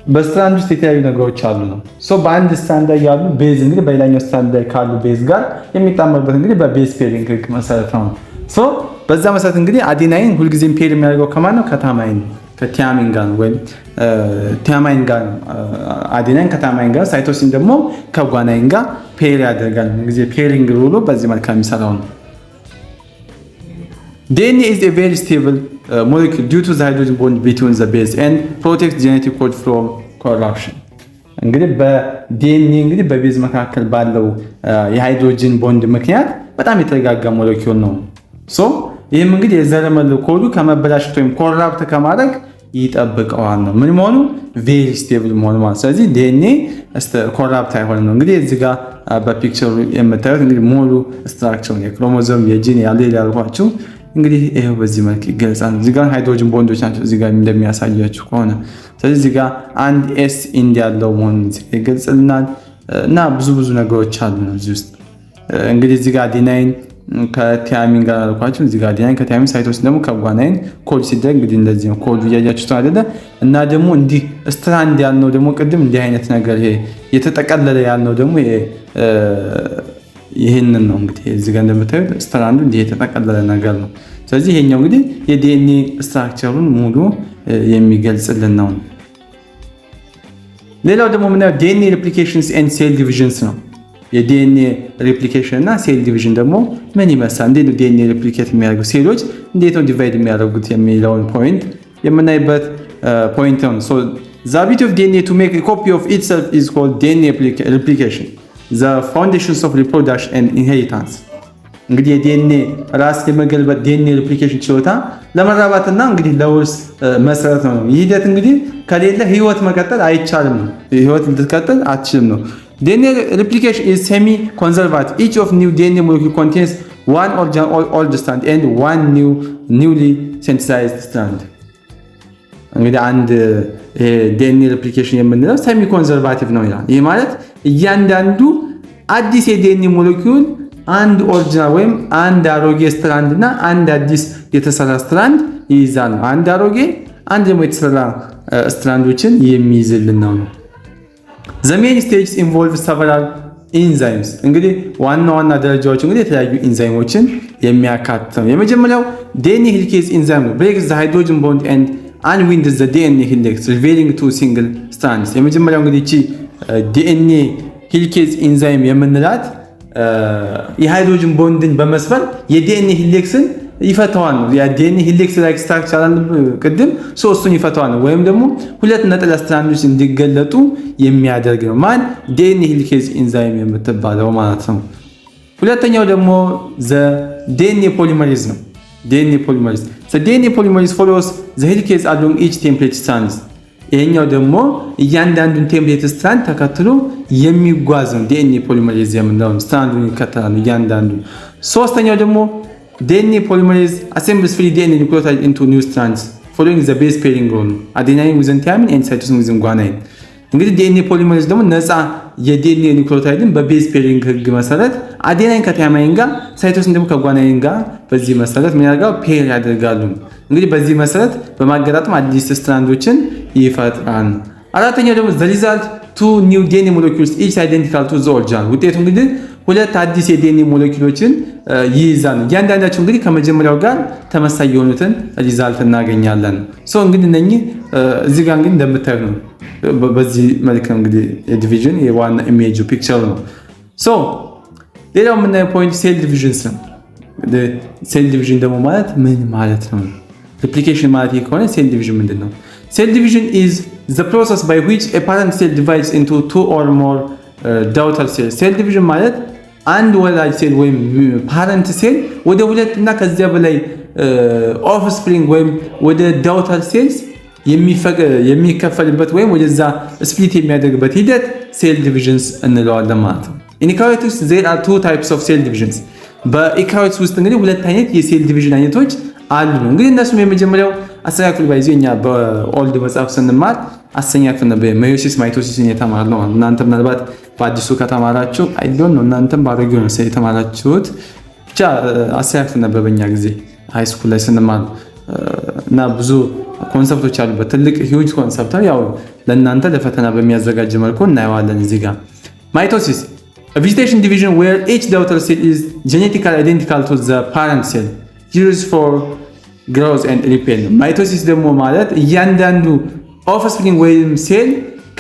በስትራንድ ውስጥ የተለያዩ ነገሮች አሉ ነው። በአንድ ስትራንድ ላይ ያሉ ቤዝ እንግዲህ በሌላኛው ስትራንድ ላይ ካሉ ቤዝ ጋር የሚጣመሩበት እንግዲህ በቤዝ ፔሪንግ ህግ መሰረት ነው። በዛ መሰረት እንግዲህ አዴናይን ሁልጊዜም ፔር የሚያደርገው ከማን ነው? ከታማይን ከቲያሚን ጋር ወይም ቲያማይን ጋር አዴናይን ከታማይን ጋር፣ ሳይቶሲን ደግሞ ከጓናይን ጋር ፔር ያደርጋል። ጊዜ ፔሪንግ ሩሉ በዚህ መልክ የሚሰራው ነው። DNA is a very stable molecule due to the hydrogen bond between the base and protects genetic code from corruption. እንግዲህ በዲኤንኤ እንግዲህ በቤዝ መካከል ባለው የሃይድሮጅን ቦንድ ምክንያት በጣም የተረጋጋ ሞለኪውል ነው። ይህም እንግዲህ የዘረመል ኮዱ ከመበላሸት ወይም ኮራፕት ከማድረግ ይጠብቀዋል ነው። ምን መሆኑ? ቬሪ ስቴብል መሆኑ ማለት። ስለዚህ ዲኤንኤ ኮራፕት አይሆንም ነው። እንግዲህ እዚህ ጋር በፒክቸሩ የምታዩት እንግዲህ ሙሉ ስትራክቸር የክሮሞዞም የጂን ያለ ያልኳችሁ እንግዲህ ይሄው በዚህ መልክ ይገልጻል። እዚህ ጋር ሃይድሮጅን ቦንዶች ናቸው እዚህ ጋር እንደሚያሳያችሁ ከሆነ። ስለዚህ እዚህ ጋር አንድ ኤስ ኢንድ ያለው መሆኑን ይገልጽልናል እና ብዙ ነገሮች አሉ ነው እዚህ ውስጥ። እንግዲህ እዚህ ጋር አዴናይን ከቲያሚን ጋር አልኳችሁ። እዚህ ጋር አዴናይን ከቲያሚን፣ ሳይቶሲን ደግሞ ከጓናይን ኮድ ሲደረግ እንግዲህ እንደዚህ ነው። ኮዱ እያያችሁት አይደለ? እና ደግሞ እንዲህ ስትራንድ ያልነው ደግሞ ቅድም እንዲህ አይነት ነገር ይሄ የተጠቀለለ ያልነው ደግሞ ይሄንን ነው። እንግዲህ እዚህ ጋር እንደምታዩት ስትራንዱ እንዲህ የተጠቀለለ ነገር ነው። ስለዚህ ይሄኛው እንግዲህ የዲኤንኤ ስትራክቸሩን ሙሉ የሚገልጽልን ነው። ሌላው ደግሞ ምናየው ዲኤንኤ ሪፕሊኬሽንስ ኤንድ ሴል ዲቪዥንስ ነው። የዲኤንኤ ሪፕሊኬሽን እና ሴል ዲቪዥን ደግሞ ምን ይመስላል? እንዴት ነው ዲኤንኤ ሪፕሊኬት የሚያደርጉ ሴሎች እንዴት ነው ዲቫይድ የሚያደርጉት የሚለውን ፖይንት የምናይበት ፖይንት ነው። the ability of DNA to make a copy of itself is called DNA replication, the foundations of reproduction and inheritance. እንግዲህ የዲኤንኤ ራስ የመገልበጥ ዲኤንኤ ሪፕሊኬሽን ችሎታ ለመራባትና እንግዲህ ለውርስ መሰረት ነው። ይህ ሂደት እንግዲህ ከሌለ ህይወት መቀጠል አይቻልም ነው። ህይወት ልትቀጥል አትችልም ነው። DNA replication is semi-conservative. Each of new DNA molecule contains one original old strand and one newly synthesized strand. እንግዲህ አንድ ዲኤንኤ ሪፕሊኬሽን የምንለው ሰሚ ኮንዘርቫቲቭ ነው ይላል። ይህ ማለት እያንዳንዱ አዲስ የዲኤንኤ ሞለኪውል አንድ ኦሪጂናል ወይም አንድ አሮጌ ስትራንድ እና አንድ አዲስ የተሰራ ስትራንድ ይይዛል ነው። አንድ አሮጌ አንድ ደግሞ የተሰራ ስትራንዶችን የሚይዝልን ነው። The main stages involve several enzymes. እንግዲህ ዋና ደረጃዎች እንግዲህ የተለያዩ ኢንዛይሞችን የሚያካትት ነው። የመጀመሪያው DNA helicase enzyme ነው። breaks the hydrogen bond and unwinds the DNA helix revealing two single strands. የመጀመሪያው እንግዲህ እቺ DNA helicase enzyme የምንላት የሃይድሮጅን ቦንድን በመስበር የዲኤንኤ ሄሊክስን ይፈታዋል ነው። ያ ዲኤንኤ ሄሊክስ ላይክ ስትራክቸር አለ ቅድም ሶስቱን ይፈታዋል ነው። ወይም ደግሞ ሁለት ነጠላ ስትራንዶች እንዲገለጡ የሚያደርግ ነው። ማን ዲኤንኤ ሄሊኬዝ ኢንዛይም የምትባለው ማለት ነው። ሁለተኛው ደግሞ ዲኤንኤ ፖሊመሬዝ ነው። ዲኤንኤ ፖሊመሬዝ ዲኤንኤ ፖሊመሬዝ ፎሎውስ ሄሊኬዝ አሎንግ ኢች ቴምፕሌት ስትራንድስ። ይሄኛው ደግሞ እያንዳንዱን ቴምፕሌት ስትራንድ ተከትሎ የሚጓዝ ነው። ዲኤንኤ ፖሊመሬዝ የምንለው ስትራንዱን ይከተላል እያንዳንዱ። ሶስተኛው ደግሞ ዲኤንኤ ፖሊመሬዝ assembles free DNA nucleotide into new strands following the base pairing rule adenine within thymine and cytosine within guanine። እንግዲህ ዲኤንኤ ፖሊመሬዝ ደግሞ ነፃ የዲኤንኤ ኒውክሊዮታይድን በቤዝ ፔሪንግ ህግ መሰረት አዴናይን ከታይማይን ጋር ሳይቶሲን ደግሞ ከጓናይን ጋር በዚህ መሰረት ምን ያደርጋሉ? ፔር ያደርጋሉ። እንግዲህ በዚህ መሰረት በማገጣጠም አዲስ ስትራንዶችን ይፈጥራል። አራተኛው ደግሞ the result two new DNA molecules each identical to the original። ውጤቱ እንግዲህ ሁለት አዲስ የዲኤንኤ ሞለኪውሎችን ይይዛል። እያንዳንዳቸው እንግዲህ ከመጀመሪያው ጋር ተመሳሳይ የሆኑትን ሪዛልት እናገኛለን። እንግዲህ እነኚህ እዚህ ጋር እንግዲህ እንደምታዩት ነው። በዚህ መልክ ነው እንግዲህ የዲቪዥን የዋና ኢሜጅ ፒክቸር ነው። ሌላው የምናየው ፖይንት ሴል ዲቪዥንስ ነው። ሴል ዲቪዥን ደግሞ ማለት ምን ማለት ነው? ሪፕሊኬሽን ማለት ከሆነ ሴል ዲቪዥን ምንድን ነው? ሴል ዲቪዥን is the process by which a parent cell divides into two or more daughter cells። ሴል ዲቪዥን ማለት አንድ ወላጅ ሴል ወይም ፓረንት ሴል ወደ ሁለት እና ከዚያ በላይ ኦፍስፕሪንግ ወይም ወደ ዳውተር ሴልስ የሚከፈልበት ወይም ወደዛ ስፕሊት የሚያደርግበት ሂደት ሴል ዲቪዥንስ እንለዋለን ማለት ነው። In eukaryotes there are two types of cell divisions። በኢካሪዮትስ ውስጥ እንግዲህ ሁለት አይነት የሴል ዲቪዥን አይነቶች አሉ ነው። እንግዲህ እነሱም የመጀመሪያው አስረኛ ክፍል ባይዘው እኛ በኦልድ መጽሐፍ ስንማር አስረኛ ክፍል ነበር ሜዮሲስ ማይቶሲስን የተማርነው። እናንተ ምናልባት በአዲሱ ከተማራችሁ አይ ዶንት ኖ እናንተም ባሮጌው ነው የተማራችሁት። ብቻ አስረኛ ክፍል ነበር በእኛ ጊዜ ሃይ ስኩል ላይ ስንማር እና ብዙ ኮንሰፕቶች አሉበት። ትልቅ ሂውጅ ኮንሰፕት ያው ለእናንተ ለፈተና በሚያዘጋጅ መልኩ እናየዋለን። እዚህ ጋር ማይቶሲስ a vegetation division where each daughter cell is genetically identical to the parent cell used for growth and repair። ማይቶሲስ ደግሞ ማለት እያንዳንዱ ኦፍስፕሪንግ ወይም ሴል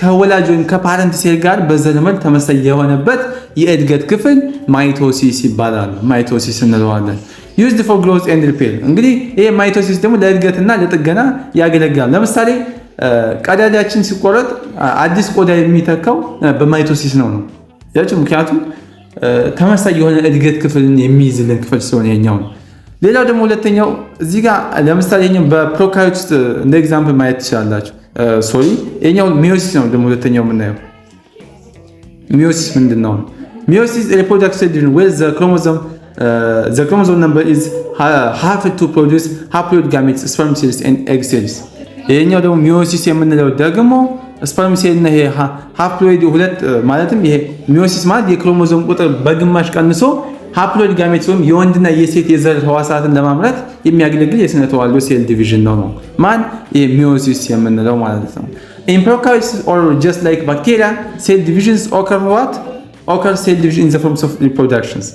ከወላጅ ወይም ከፓረንት ሴል ጋር በዘረመል ተመሳሳይ የሆነበት የእድገት ክፍል ማይቶሲስ ይባላል። ማይቶሲስ እንለዋለን። used for growth and repair። እንግዲህ ይሄ ማይቶሲስ ደግሞ ለእድገትና ለጥገና ያገለግላል። ለምሳሌ ቀዳዳችን ሲቆረጥ አዲስ ቆዳ የሚተካው በማይቶሲስ ነው። ምክንያቱም ተመሳሳይ የሆነ እድገት ክፍልን የሚይዝልን ክፍል ስለሆነ የኛው ነው። ሌላው ደግሞ ሁለተኛው እዚህ ጋር ለምሳሌ የኛው በፕሮካሪዮት ውስጥ እንደ ኤግዛምፕል ማየት ትችላላችሁ። የኛው ሚዮሲስ ነው። ደግሞ ሁለተኛው የምናየው ሚዮሲስ ምንድን ነው? ሚዮሲስ reproductive division where the chromosome number is half to produce haploid gametes, sperm cells and egg cells። የኛው ደግሞ ሚዮሲስ የምንለው ደግሞ ስፐርም ሴል እና ይሄ ሃፕሎይድ ሁለት ማለትም ይሄ ሚዮሲስ ማለት የክሮሞዞም ቁጥር በግማሽ ቀንሶ ሃፕሎይድ ጋሜት ወይም የወንድና የሴት የዘር ህዋሳትን ለማምረት የሚያገለግል የስነ ተዋልዶ ሴል ዲቪዥን ነው። ማን ይሄ ሚዮሲስ የምንለው ማለት ነው። In prokaryotes or just like bacteria, cell divisions occur cell division in the forms of reproductions.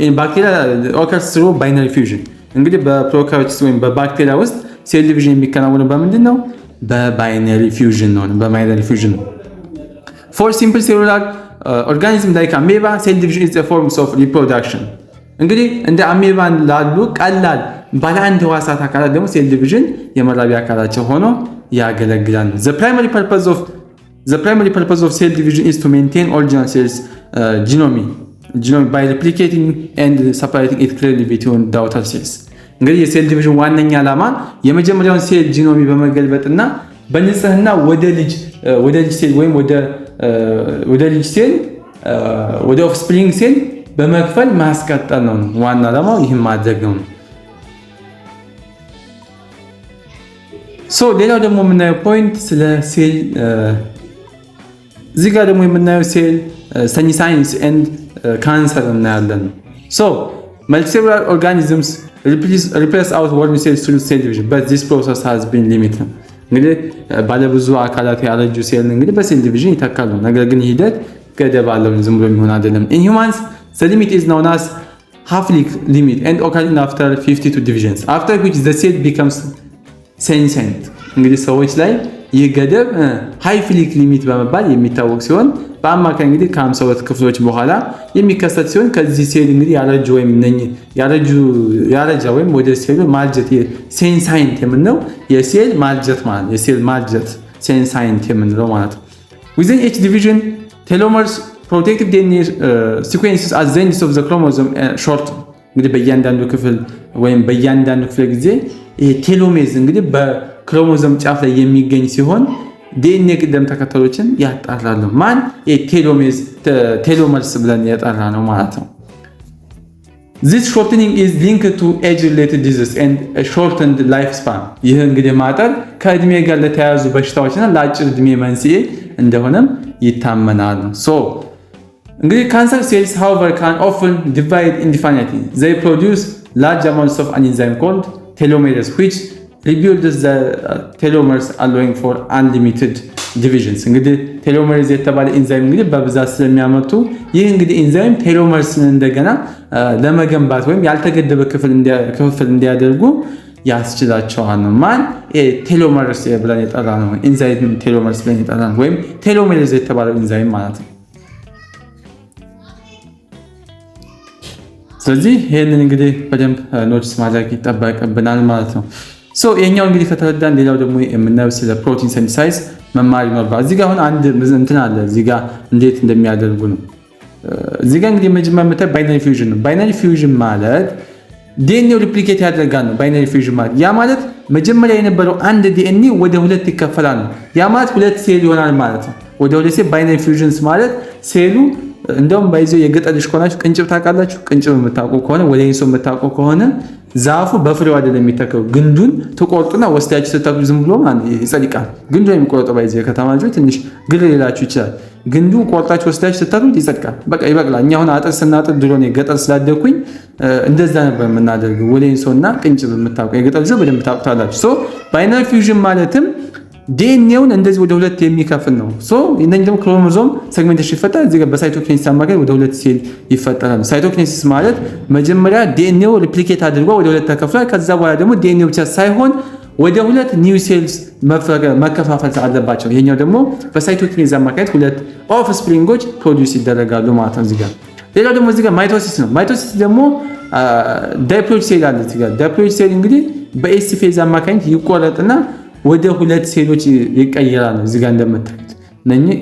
In bacteria occurs through binary fusion። እንግዲህ በፕሮካሪዮትስ ወይም በባክቴሪያ ውስጥ ሴል ዲቪዥን የሚከናወነው በምንድን ነው? በባይነሪ ፊውዥን ነው። በባይነሪ ፊውዥን for simple cellular organisms like amoeba, cell division is a form of reproduction። እንግዲህ እንደ አሜባ ላሉ ቀላል ባለ አንድ ህዋሳት አካላት ደግሞ ሴል ዲቪዥን የመራቢያ አካላቸው ሆኖ ያገለግላል። The primary purpose of cell division is to maintain original cells genome by replicating and separating it clearly between daughter cells። እንግዲህ የሴል ዲቪዥን ዋነኛ ዓላማ የመጀመሪያውን ሴል ጂኖሚ በመገልበጥና በንጽህና ወደ ልጅ ሴል ወይም ወደ ልጅ ሴል ወደ ኦፍስፕሪንግ ሴል በመክፈል ማስቀጠል ነው። ዋና ዓላማው ይህን ማድረግ ነው። ሌላው ደግሞ የምናየው ፖይንት ስለ ሴል እዚህ ጋር ደግሞ የምናየው ሴል ሳይንስ ኤንድ ካንሰር እናያለን። multicellular organisms replace outworn cells through cell division but this process has been limited። እንግዲህ ባለብዙ አካላት ያረጁ ሴል እንግዲህ በሴል ዲቪዥን ይተካሉ። ነገር ግን ሂደት ገደብ አለው፣ ዝም ብሎ የሚሆን አይደለም። in humans the limit is known as half-life limit and occurs after 52 divisions after which the cell becomes sentient። እንግዲህ ሰዎች ላይ ይህ ገደብ ሃይፍሊክ ሊሚት በመባል የሚታወቅ ሲሆን በአማካይ እንግዲህ ከ52 ክፍሎች በኋላ የሚከሰት ሲሆን ከዚህ ሴል እንግዲህ ያረጃ ወይም ወደ ሴሉ ማልጀት ሴንሳይንት የምንለው የሴል ማልጀት ማለት ነው። የሴል ማልጀት ሴንሳይንት የምንለው ማለት ነው። within each division telomeres protective DNA sequences at the ends of the chromosome short እንግዲህ በእያንዳንዱ ክፍል ወይም በእያንዳንዱ ክፍለ ጊዜ ይሄ ቴሎሜዝ እንግዲህ በክሮሞዞም ጫፍ ላይ የሚገኝ ሲሆን ዲኤንኤ ቅደም ተከተሎችን ያጣራሉ። ማን ቴሎመርስ ብለን ያጣራ ነው ማለት ነው። This shortening is linked to age-related diseases and a shortened lifespan. ይህ እንግዲህ ማጠር ከእድሜ ጋር ለተያያዙ በሽታዎችና ለአጭር እድሜ መንስኤ እንደሆነም ይታመናል። እንግዲህ cancer cells however can often divide indefinitely. They produce large amounts of an enzyme called telomerase which rebuilds the telomeres allowing for unlimited divisions. እንግዲህ ቴሎሜሬዝ የተባለ ኢንዛይም እንግዲህ በብዛት ስለሚያመርቱ ይህ እንግዲህ ኢንዛይም ቴሎመርስን እንደገና ለመገንባት ወይም ያልተገደበ ክፍል እንዲያደርጉ ያስችላቸዋል። ማን ቴሎመርስ ብለን የጠራ ነው ኢንዛይም ቴሎመርስ ብለን የጠራ ነው ወይም ቴሎሜሬዝ የተባለው ኢንዛይም ማለት ነው። ስለዚህ ይሄንን እንግዲህ በደንብ ኖቲስ ማድረግ ይጠበቅብናል ማለት ነው። ይሄኛው እንግዲህ ከተረዳን ሌላው ደግሞ የምናየው ስለ ፕሮቲን ሲንተሳይዝ መማር ይኖርባል። እዚህ ጋር አሁን አንድ እንትን አለ እዚህ ጋር እንዴት እንደሚያደርጉ ነው። እዚህ ጋር እንግዲህ መጀመሪያ የምታይ ባይነሪ ፊውዥን ነው። ባይነሪ ፊውዥን ማለት ዲኤንኤው ሪፕሊኬት ያደርጋል ነው ባይነሪ ፊውዥን ማለት። ያ ማለት መጀመሪያ የነበረው አንድ ዲኤንኤ ወደ ሁለት ይከፈላል ነው። ያ ማለት ሁለት ሴል ይሆናል ማለት ነው። ወደ ሁለት ሴል ባይነሪ ፊውዥንስ ማለት ሴሉ እንደውም ባይዘው የገጠር ልጅ ከሆናችሁ ቅንጭብ ታውቃላችሁ። ቅንጭብ የምታውቁ ከሆነ ወደ ኢንሶ የምታውቁ ከሆነ ዛፉ በፍሬው አይደለም የሚተከው። ግንዱን ትቆርጡና ወስዳችሁ ስትተክሉ ዝም ብሎ ማለት ይጸድቃል። ግንዱ የሚቆርጠው ባይዘው ከተማ ልጆች ትንሽ ግር ሊላችሁ ይችላል። ግንዱ ቆርጣችሁ ወስዳችሁ ስትተክሉት ይጸድቃል። በቃ ይበቅላል። እኛ አሁን አጥር ስናጥር ድሮ ነው ገጠር ስላደኩኝ እንደዛ ነበር የምናደርገው። ወደ ኢንሶና ቅንጭብ የምታውቁ የገጠር ልጆች በደንብ ታውቁታላችሁ። ባይነሪ ፊውዥን ማለትም ዲኤንኤውን እንደዚህ ወደ ሁለት የሚከፍል ነው። እነዚህ ደግሞ ክሮሞዞም ሴግሜንቴሽን ይፈጠራል። እዚህ ጋር በሳይቶኪኔሲስ አማካኝ ወደ ሁለት ሴል ይፈጠራል። ሳይቶኪኔሲስ ማለት መጀመሪያ ዲኤንኤው ሪፕሊኬት አድርጎ ወደ ሁለት ተከፍሏል። ከዛ በኋላ ደግሞ ዲኤንኤው ብቻ ሳይሆን ወደ ሁለት ኒው ሴልስ መከፋፈል አለባቸው። ይሄኛው ደግሞ በሳይቶኪኔሲስ አማካኝ ሁለት ኦፍ ስፕሪንጎች ፕሮዲዩስ ይደረጋሉ ማለት ነው። እዚህ ጋር ሌላው ደግሞ እዚህ ጋር ማይቶሲስ ነው። ማይቶሲስ ደግሞ ዳይፕሎይድ ሴል አለ። እዚህ ጋር ዳይፕሎይድ ሴል እንግዲህ በኤስ ፌዝ አማካኝ ይቆረጥና ወደ ሁለት ሴሎች ይቀየራል። እዚህ ጋር እንደምታዩት እነኚህ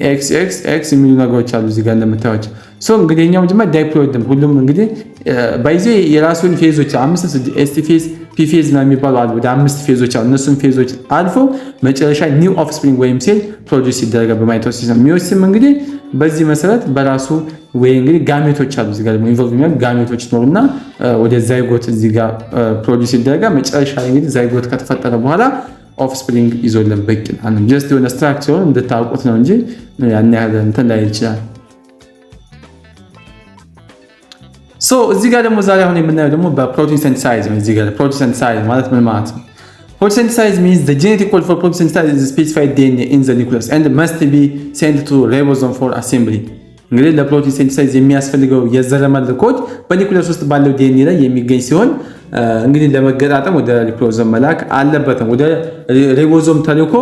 ኤክስ የሚሉ ነገሮች አሉ። እዚህ ጋር እንደምታዩት እንግዲህ እኛው መጀመሪያ ዳይፕሎይድ ነው። ሁሉም እንግዲህ ባይዘ የራሱን ፌዞች 5 ኤስ ፌዝ ፒ ፌዝ ነው የሚባሉ አሉ። ወደ 5 ፌዞች አሉ። እነሱን ፌዞች አልፎ መጨረሻ ኒው ኦፍስፕሪንግ ወይም ሴል ፕሮዲዩስ ይደረጋል በማይቶሲስ። ሚዮሲስ እንግዲህ በዚህ መሰረት በራሱ ወይ እንግዲህ ጋሜቶች አሉ። እዚህ ጋር ደግሞ ኢንቮልቭ የሚያደርጉ ጋሜቶች ይኖሩና ወደ ዛይጎት እዚህ ጋር ፕሮዲዩስ ይደረጋል። መጨረሻ ላይ እንግዲህ ዛይጎት ከተፈጠረ በኋላ ኦፍስፕሪንግ ይዞልን በቂ ነው። ጀስት የሆነ ስትራክቸሩን እንድታውቁት ነው እንጂ ያን ያህል እንትን ላይ ይችላል። እዚህ ጋር ደግሞ ዛሬ አሁን የምናየው ደግሞ በፕሮቲን ሲንተሳይዝ ነው። እዚህ ጋር ፕሮቲን ሲንተሳይዝ ማለት ምን ማለት ነው? ፕሮቲን ሲንተሳይዝ means the genetic code for protein synthesis is specified DNA in the nucleus and must be sent to ribosome for assembly. እንግዲህ ለፕሮቲን ሲንተሳይዝ የሚያስፈልገው የዘረመል ኮድ በኒውክሊየስ ውስጥ ባለው ዲኤንኤ ላይ የሚገኝ ሲሆን እንግዲህ ለመገጣጠም ወደ ሪቦዞም መላክ አለበት። ወደ ሪቦዞም ተልኮ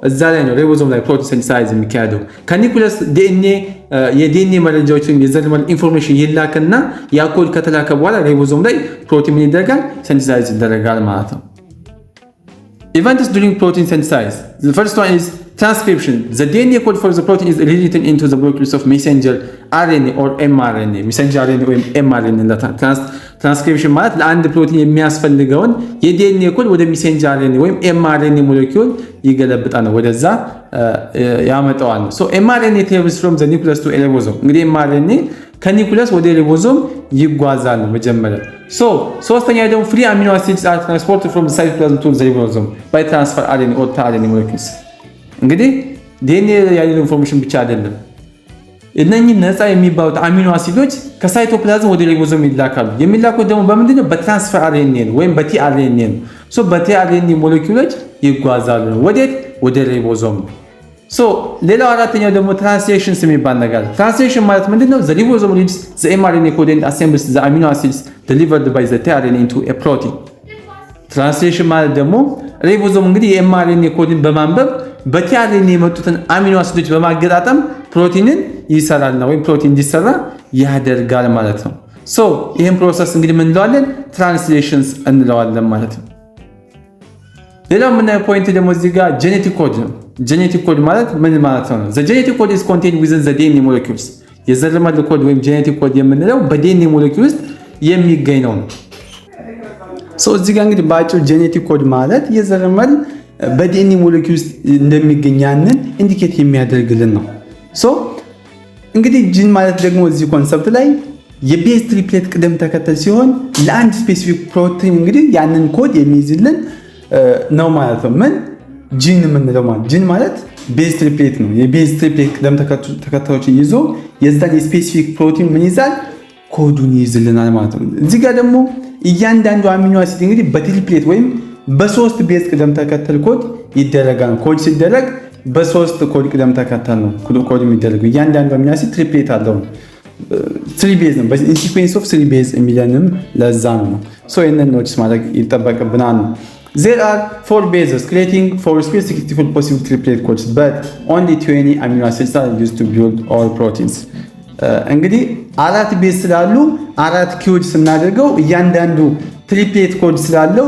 እዛ ላይ ነው ሪቦዞም ላይ ፕሮቲን ሲንተሳይዝ የሚካሄደው። ከኒውክሊየስ ዲኤንኤ የዲኤንኤ መረጃዎችን የዘረመል ኢንፎርሜሽን ይላክና ያ ኮድ ከተላከ በኋላ ሪቦዞም ላይ ፕሮቲን ምን ይደረጋል? ሲንተሳይዝ ይደረጋል ማለት ነው። Events during protein synthesis. The first one is transcription. The DNA code for the protein is rewritten into the molecules of messenger RNA or mRNA. Messenger RNA ወይም mRNA ትራንስክሪፕሽን ማለት ለአንድ ፕሮቲን የሚያስፈልገውን የዲኤንኤ ኮድ ወደ ሜሴንጀር አርኤንኤ ወይም mRNA ሞለኪውል ይገለብጣል ነው ወደዛ ያመጣዋል። mRNA travels from the nucleus to a ribosome. እንግዲህ mRNA ከኒውክሊየስ ወደ ሪቦዞም ይጓዛል መጀመሪያ። ሶስተኛ ደግሞ free amino acids are transported from the cytoplasm to the ribosome by transfer RNA or tRNA molecules. እንግዲህ ዲኤንኤ ያለው ኢንፎርሜሽን ብቻ አይደለም። እነኚህ ነፃ የሚባሉት አሚኖ አሲዶች ከሳይቶፕላዝም ወደ ሪቦዞም ይላካሉ። የሚላኩት ደግሞ በምንድነው? በትራንስፈር አርኤንኤ ነው ወይም በቲአርኤንኤ ነው። በቲአርኤንኤ ሞለኪውሎች ይጓዛሉ ወዴት? ወደ ሪቦዞም። ሌላው አራተኛው ደግሞ ትራንስሌሽንስ የሚባል ነገር። ትራንስሌሽን ማለት ምንድነው? the ribosome reads the mRNA code and assembles the amino acids delivered by the tRNA into a protein. ትራንስሌሽን ማለት ደግሞ ሪቦዞም እንግዲህ የኤምአርኤንኤ ኮድን በማንበብ በቲአርኤንኤ የመጡትን አሚኖ አሲዶች በማገጣጠም ፕሮቲንን ይሰራልና ወይም ፕሮቲን እንዲሰራ ያደርጋል ማለት ነው። ሶ ይህን ፕሮሰስ እንግዲህ ምን እንለዋለን? ትራንስሌሽንስ እንለዋለን ማለት ነው። ሌላው የምናየው ፖይንት ደግሞ እዚህ ጋር ጄኔቲክ ኮድ ነው። ጄኔቲክ ኮድ ማለት ምን ማለት ነው? ዘ ጄኔቲክ ኮድ ኢዝ ኮንቴንድ ዊዝን ዘ ዲኤንኤ ሞለኪውልስ። የዘረመል ኮድ ወይም ጄኔቲክ ኮድ የምንለው በዲኤንኤ ሞለኪውል ውስጥ የሚገኝ ነው። ሶ እዚህ ጋር እንግዲህ በአጭሩ ጄኔቲክ ኮድ ማለት የዘረመል በዲኤንኤ ሞለኪውል ውስጥ እንደሚገኝ ያንን ኢንዲኬት የሚያደርግልን ነው። ሶ እንግዲህ ጂን ማለት ደግሞ እዚህ ኮንሰፕት ላይ የቤዝ ትሪፕሌት ቅደም ተከተል ሲሆን ለአንድ ስፔሲፊክ ፕሮቲን እንግዲህ ያንን ኮድ የሚይዝልን ነው ማለት ነው። ምን ጂን የምንለው ማለት ጂን ማለት ቤዝ ትሪፕሌት ነው። የቤዝ ትሪፕሌት ቅደም ተከተሎችን ይዞ የዛን የስፔሲፊክ ፕሮቲን ምን ይዛል? ኮዱን ይይዝልናል ማለት ነው። እዚህ ጋር ደግሞ እያንዳንዱ አሚኖ አሲድ እንግዲህ በትሪፕሌት ወይም በሶስት ቤዝ ቅደም ተከተል ኮድ ይደረጋል። ኮድ ሲደረግ በሶስት ኮድ ቅደም ተከተል ነው ኮድ የሚደረገው። እያንዳንዱ አሚኖ አሲድ ትሪፕሌት አለው። 3 ቤዝ ነው። በሲኩዌንስ ኦፍ 3 ቤዝ የሚለንም ለዛ ነው። ሶ ይሄንን ኖቲስ ማድረግ ይጠበቅብናል። There are 4 bases creating 4 specific possible triplet codes, but only 20 amino acids are used to build all proteins. እንግዲህ 4 ቤዝ ስላሉ 4 ኪውድ ስናደርገው እያንዳንዱ ትሪፕሌት ኮድ ስላለው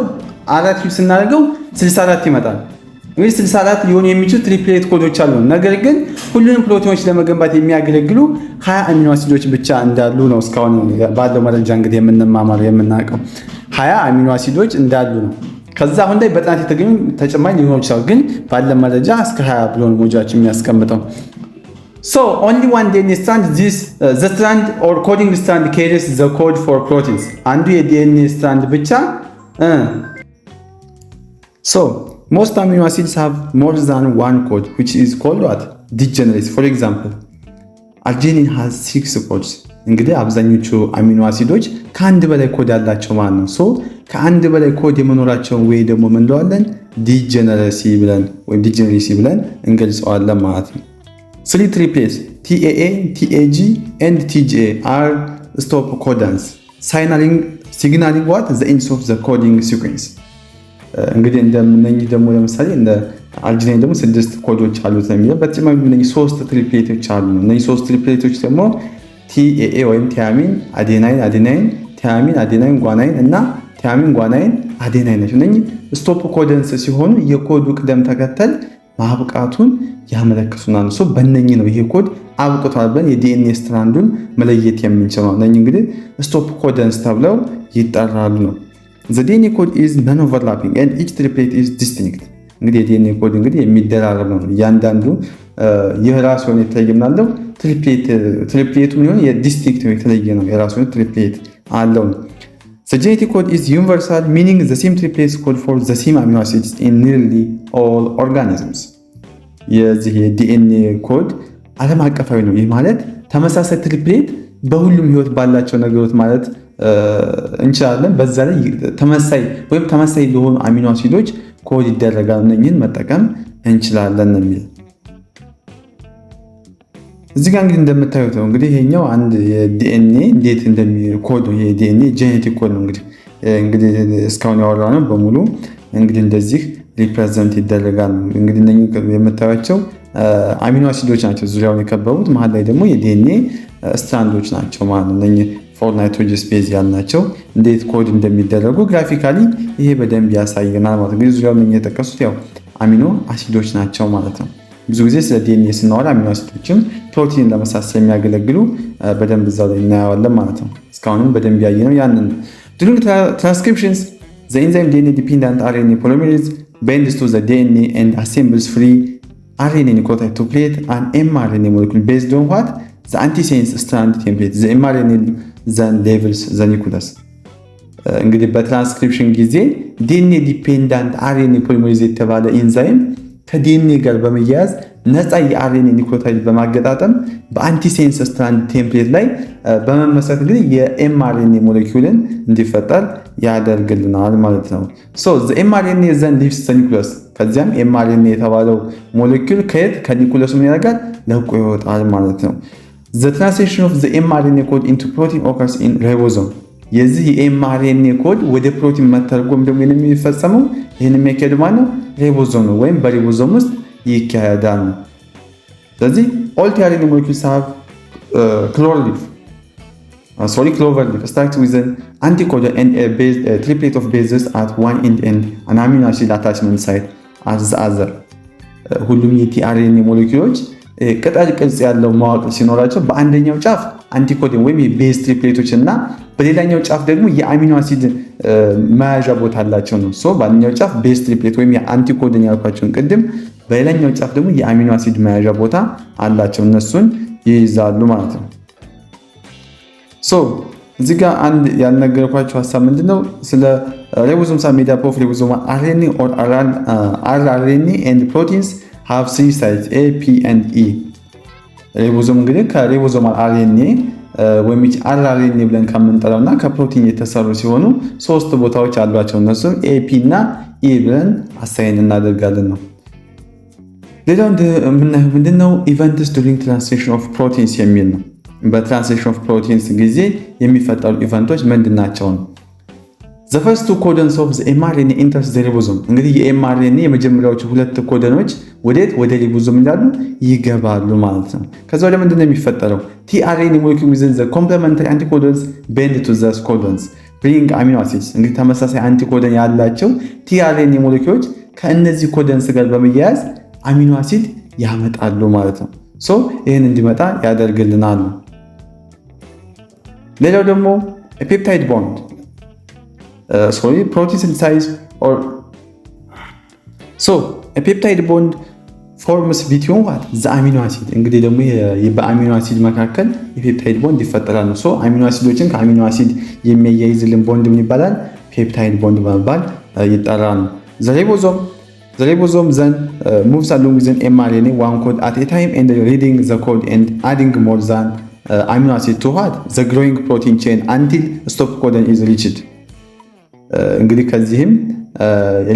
4 ኪውድ ስናደርገው 64 ይመጣል። እንግዲህ 64 ሊሆኑ የሚችሉ ትሪፕሌት ኮዶች አሉ። ነገር ግን ሁሉንም ፕሮቲኖች ለመገንባት የሚያገለግሉ 20 አሚኖ አሲዶች ብቻ እንዳሉ ነው እስካሁን ባለው መረጃ እንግዲህ የምንማማረው የምናውቀው 20 አሚኖ አሲዶች እንዳሉ ነው። ከዛ አሁን ላይ በጥናት የተገኙ ተጨማሪ ሊሆኑ ይችላሉ፣ ግን ባለ መረጃ እስከ 20 ብሎ ነው ሞጃችን የሚያስቀምጠው። So only one DNA strand, the strand or coding strand carries the code for proteins. አንዱ የዲኤንኤ ስትራንድ ብቻ So most amino acids have more than one code, which is called what? Degeneracy. For example, arginine has 6 codes. እንግዲህ አብዛኞቹ አሚኖ አሲዶች ከአንድ በላይ ኮድ ያላቸው ማለት ነው። ሶ ከአንድ በላይ ኮድ የመኖራቸውን ወይ ደግሞ ምን እንለዋለን? ዲጀነረሲ ብለን እንገልጸዋለን ማለት ነው። 3 triplets TAA, TAG and TGA are stop codons signaling what? The ends of the coding sequence. እንግዲህ እንደምነኚህ ደግሞ ለምሳሌ እንደ አርጂኒን ደግሞ 6 ኮዶች አሉት ነው የሚለው። በተጨማሪ እነኚህ 3 ትሪፕሌቶች አሉ። እነኚህ 3 ትሪፕሌቶች ደግሞ TAA ወይም ቲያሚን አዴናይን ቲያሚን አዴናይን ጓናይን እና ቲያሚን ጓናይን አዴናይን ናቸው። እነኚህ ስቶፕ ኮደንስ ሲሆኑ የኮዱ ቅደም ተከተል ማብቃቱን ያመለክቱናል። ሶ በእነኚህ ነው ይሄ ኮድ አብቅቷል ብለን የዲኤንኤ ስትራንዱን መለየት የምንችለው። እነኚህ እንግዲህ ስቶፕ ኮደንስ ተብለው ይጠራሉ ነው። The DNA code is non-overlapping and each triplet is distinct. እንግዲህ የዲኤንኤ ኮድ እንግዲህ የሚደራረብ ነው። እያንዳንዱ የራሱ የሆነ የተለየ ምናለው ትሪፕሌቱ ምን ይሆን የዲስቲንክት የተለየ ነው። የራሱ የሆነ ትሪፕሌት አለው። The genetic code is universal, meaning the same triplets code for the same amino acids in nearly all organisms. የዚህ የዲኤንኤ ኮድ ዓለም አቀፋዊ ነው። ይህ ማለት ተመሳሳይ ትሪፕሌት በሁሉም ህይወት ባላቸው ነገሮች ማለት እንችላለን። በዛ ላይ ተመሳሳይ ለሆኑ አሚኖ አሲዶች ኮድ ይደረጋል። እነኝህን መጠቀም እንችላለን ነው የሚል። እዚህ ጋር እንግዲህ እንደምታዩት ነው እንግዲህ ይሄኛው አንድ የዲኤንኤ እንዴት እንደሚኮድ ነው። የዲኤንኤ ጄኔቲክ ኮድ ነው። እንግዲህ እስካሁን ያወራነው በሙሉ እንግዲህ እንደዚህ ሪፕሬዘንት ይደረጋል። እንግዲህ እነኚህ የምታዩቸው አሚኖ አሲዶች ናቸው ዙሪያውን የከበቡት። መሀል ላይ ደግሞ የዲኤንኤ ስትራንዶች ናቸው ማለት ነው። እነኚህ 4 ናይትሮጀንስ ቤዝ ያልናቸው እንዴት ኮድ እንደሚደረጉ ግራፊካሊ ይሄ በደንብ ያሳየናል ማለት ነው። እንግዲህ ዙሪያውን የጠቀሱት ያው አሚኖ አሲዶች ናቸው ማለት ነው። ብዙ ጊዜ ስለ ዲኤንኤ ስናወራ አሚኖ አሲዶችን ፕሮቲን ለመሳሰል የሚያገለግሉ በደንብ እዛው ላይ እናየዋለን ማለት ነው። እስካሁንም በደንብ ያየነው ያንን ነው። During transcriptions, the enzyme DNA-dependent RNA polymerase binds to the DNA and assembles free RNA nucleotide to create an mRNA molecule based on what? The antisense strand template. The mRNA then labels the nucleus. እንግዲህ በትራንስክሪፕሽን ጊዜ ዲኤንኤ ዲፔንዳንት አርኤንኤ ፖሊመሬዝ የተባለ ኢንዛይም ከዲኤንኤ ጋር በመያያዝ ነፃ የአርኤንኤ ኒውክሊዮታይድ በማገጣጠም በአንቲሴንስ ስትራንድ ቴምፕሌት ላይ በመመስረት እንግዲህ የኤምአርኤንኤ ሞሌኪውልን እንዲፈጠር ያደርግልናል ማለት ነው። ሶ ዘ ኤምአርኤንኤ ዘን ሊቭስ ዘ ኒውክሊየስ። ከዚያም ኤምአርኤንኤ የተባለው ሞሌኪውል ከየት ከኒውክሊየሱ ምን ያደርጋል? ለቆ ይወጣል ማለት ነው። ዘ ትራንስሌሽን ኦፍ ዘ ኤምአርኤንኤ ኮድ ኢንቱ ፕሮቲን ኦከርስ ኢን ራይቦዞም። የዚህ የኤምአርኤንኤ ኮድ ወደ ፕሮቲን መተርጎም ደግሞ የሚፈጸመው ይህን የሚያካሄዱ ማለት ነው ራይቦዞም ነው። ወይም በራይቦዞም ውስጥ ይካሄዳል ነው። ስለዚህ all tRNA molecules have clover leaf start with an anticodon and a triplet of bases at one end and an amino acid attachment site at the other. ሁሉም የቲአርኤንኤ ሞሌኪውሎች ቅጠል ቅርጽ ያለው መዋቅር ሲኖራቸው በአንደኛው ጫፍ አንቲኮዶን ወይም የቤዝ ትሪፕሌቶች እና በሌላኛው ጫፍ ደግሞ የአሚኖ አሲድ መያዣ ቦታ አላቸው ነው። በአንደኛው ጫፍ ቤዝ ትሪፕሌት ወይም የአንቲኮዶን ያልኳቸውን ቅድም፣ በሌላኛው ጫፍ ደግሞ የአሚኖ አሲድ መያዣ ቦታ አላቸው። እነሱን ይይዛሉ ማለት ነው። እዚህ ጋር አንድ ያልነገርኳቸው ሀሳብ ምንድነው? ስለ ሪቦዞምስ አር ሜድ አፕ ኦፍ ሪቦዞማል አርኤንኤ ኦር አርአርኤንኤ ኤንድ ፕሮቲንስ ሃቭ 3 ሳይትስ ኤ ፒ ኤንድ ኢ። ሪቦዞም እንግዲህ ከሪቦዞማል አርኤንኤ ወይም አርአርኤንኤ ብለን ከምንጠራው እና ከፕሮቲን የተሰሩ ሲሆኑ 3 ቦታዎች አሏቸው። እነሱም ኤ ፒ እና ኢ ብለን አሳይን እናደርጋለን ነው። ሌላው የምናየው ምንድነው? ኢቨንትስ ዱሪንግ ትራንስሌሽን ኦፍ ፕሮቲንስ የሚል ነው። በትራንስሌሽን ኦፍ ፕሮቲንስ ጊዜ የሚፈጠሩ ኢቨንቶች ምንድን ናቸው ነው። the first two codons of the mRNA enters the ribosome። እንግዲህ የኤምአርኤንኤ የመጀመሪያዎቹ 2 ኮደኖች ወደ ሪቦዞም እንዳሉ ይገባሉ ማለት ነው። ከዛ ወደ ምንድነው የሚፈጠረው? tRNA molecule within the complementary anticodones bend to the codons bring amino acids። እንግዲህ ተመሳሳይ አንቲኮዶን ያላቸው tRNA ሞሌኪውሎች ከእነዚህ ኮደንስ ጋር በመያያዝ አሚኖ አሲድ ያመጣሉ ማለት ነው። ይህን እንዲመጣ ያደርግልናል። ሌላው ደግሞ ፔፕታይድ ቦንድ protein synthesis or ፔፕታይድ ቦንድ forms between what the amino acid። እንግዲህ ደግሞ በአሚኖ አሲድ መካከል የፔፕታይድ ቦንድ ይፈጠራል ነው። አሚኖ አሲዶችን ከአሚኖ አሲድ የሚያያይዝልን ቦንድ ምን ይባላል? ፔፕታይድ ቦንድ በመባል ይጠራል። The ribosome then moves along with an mRNA one code at a time and reading the code and adding more than amino acid to what? The growing protein chain until stop codon is reached። እንግዲህ ከዚህም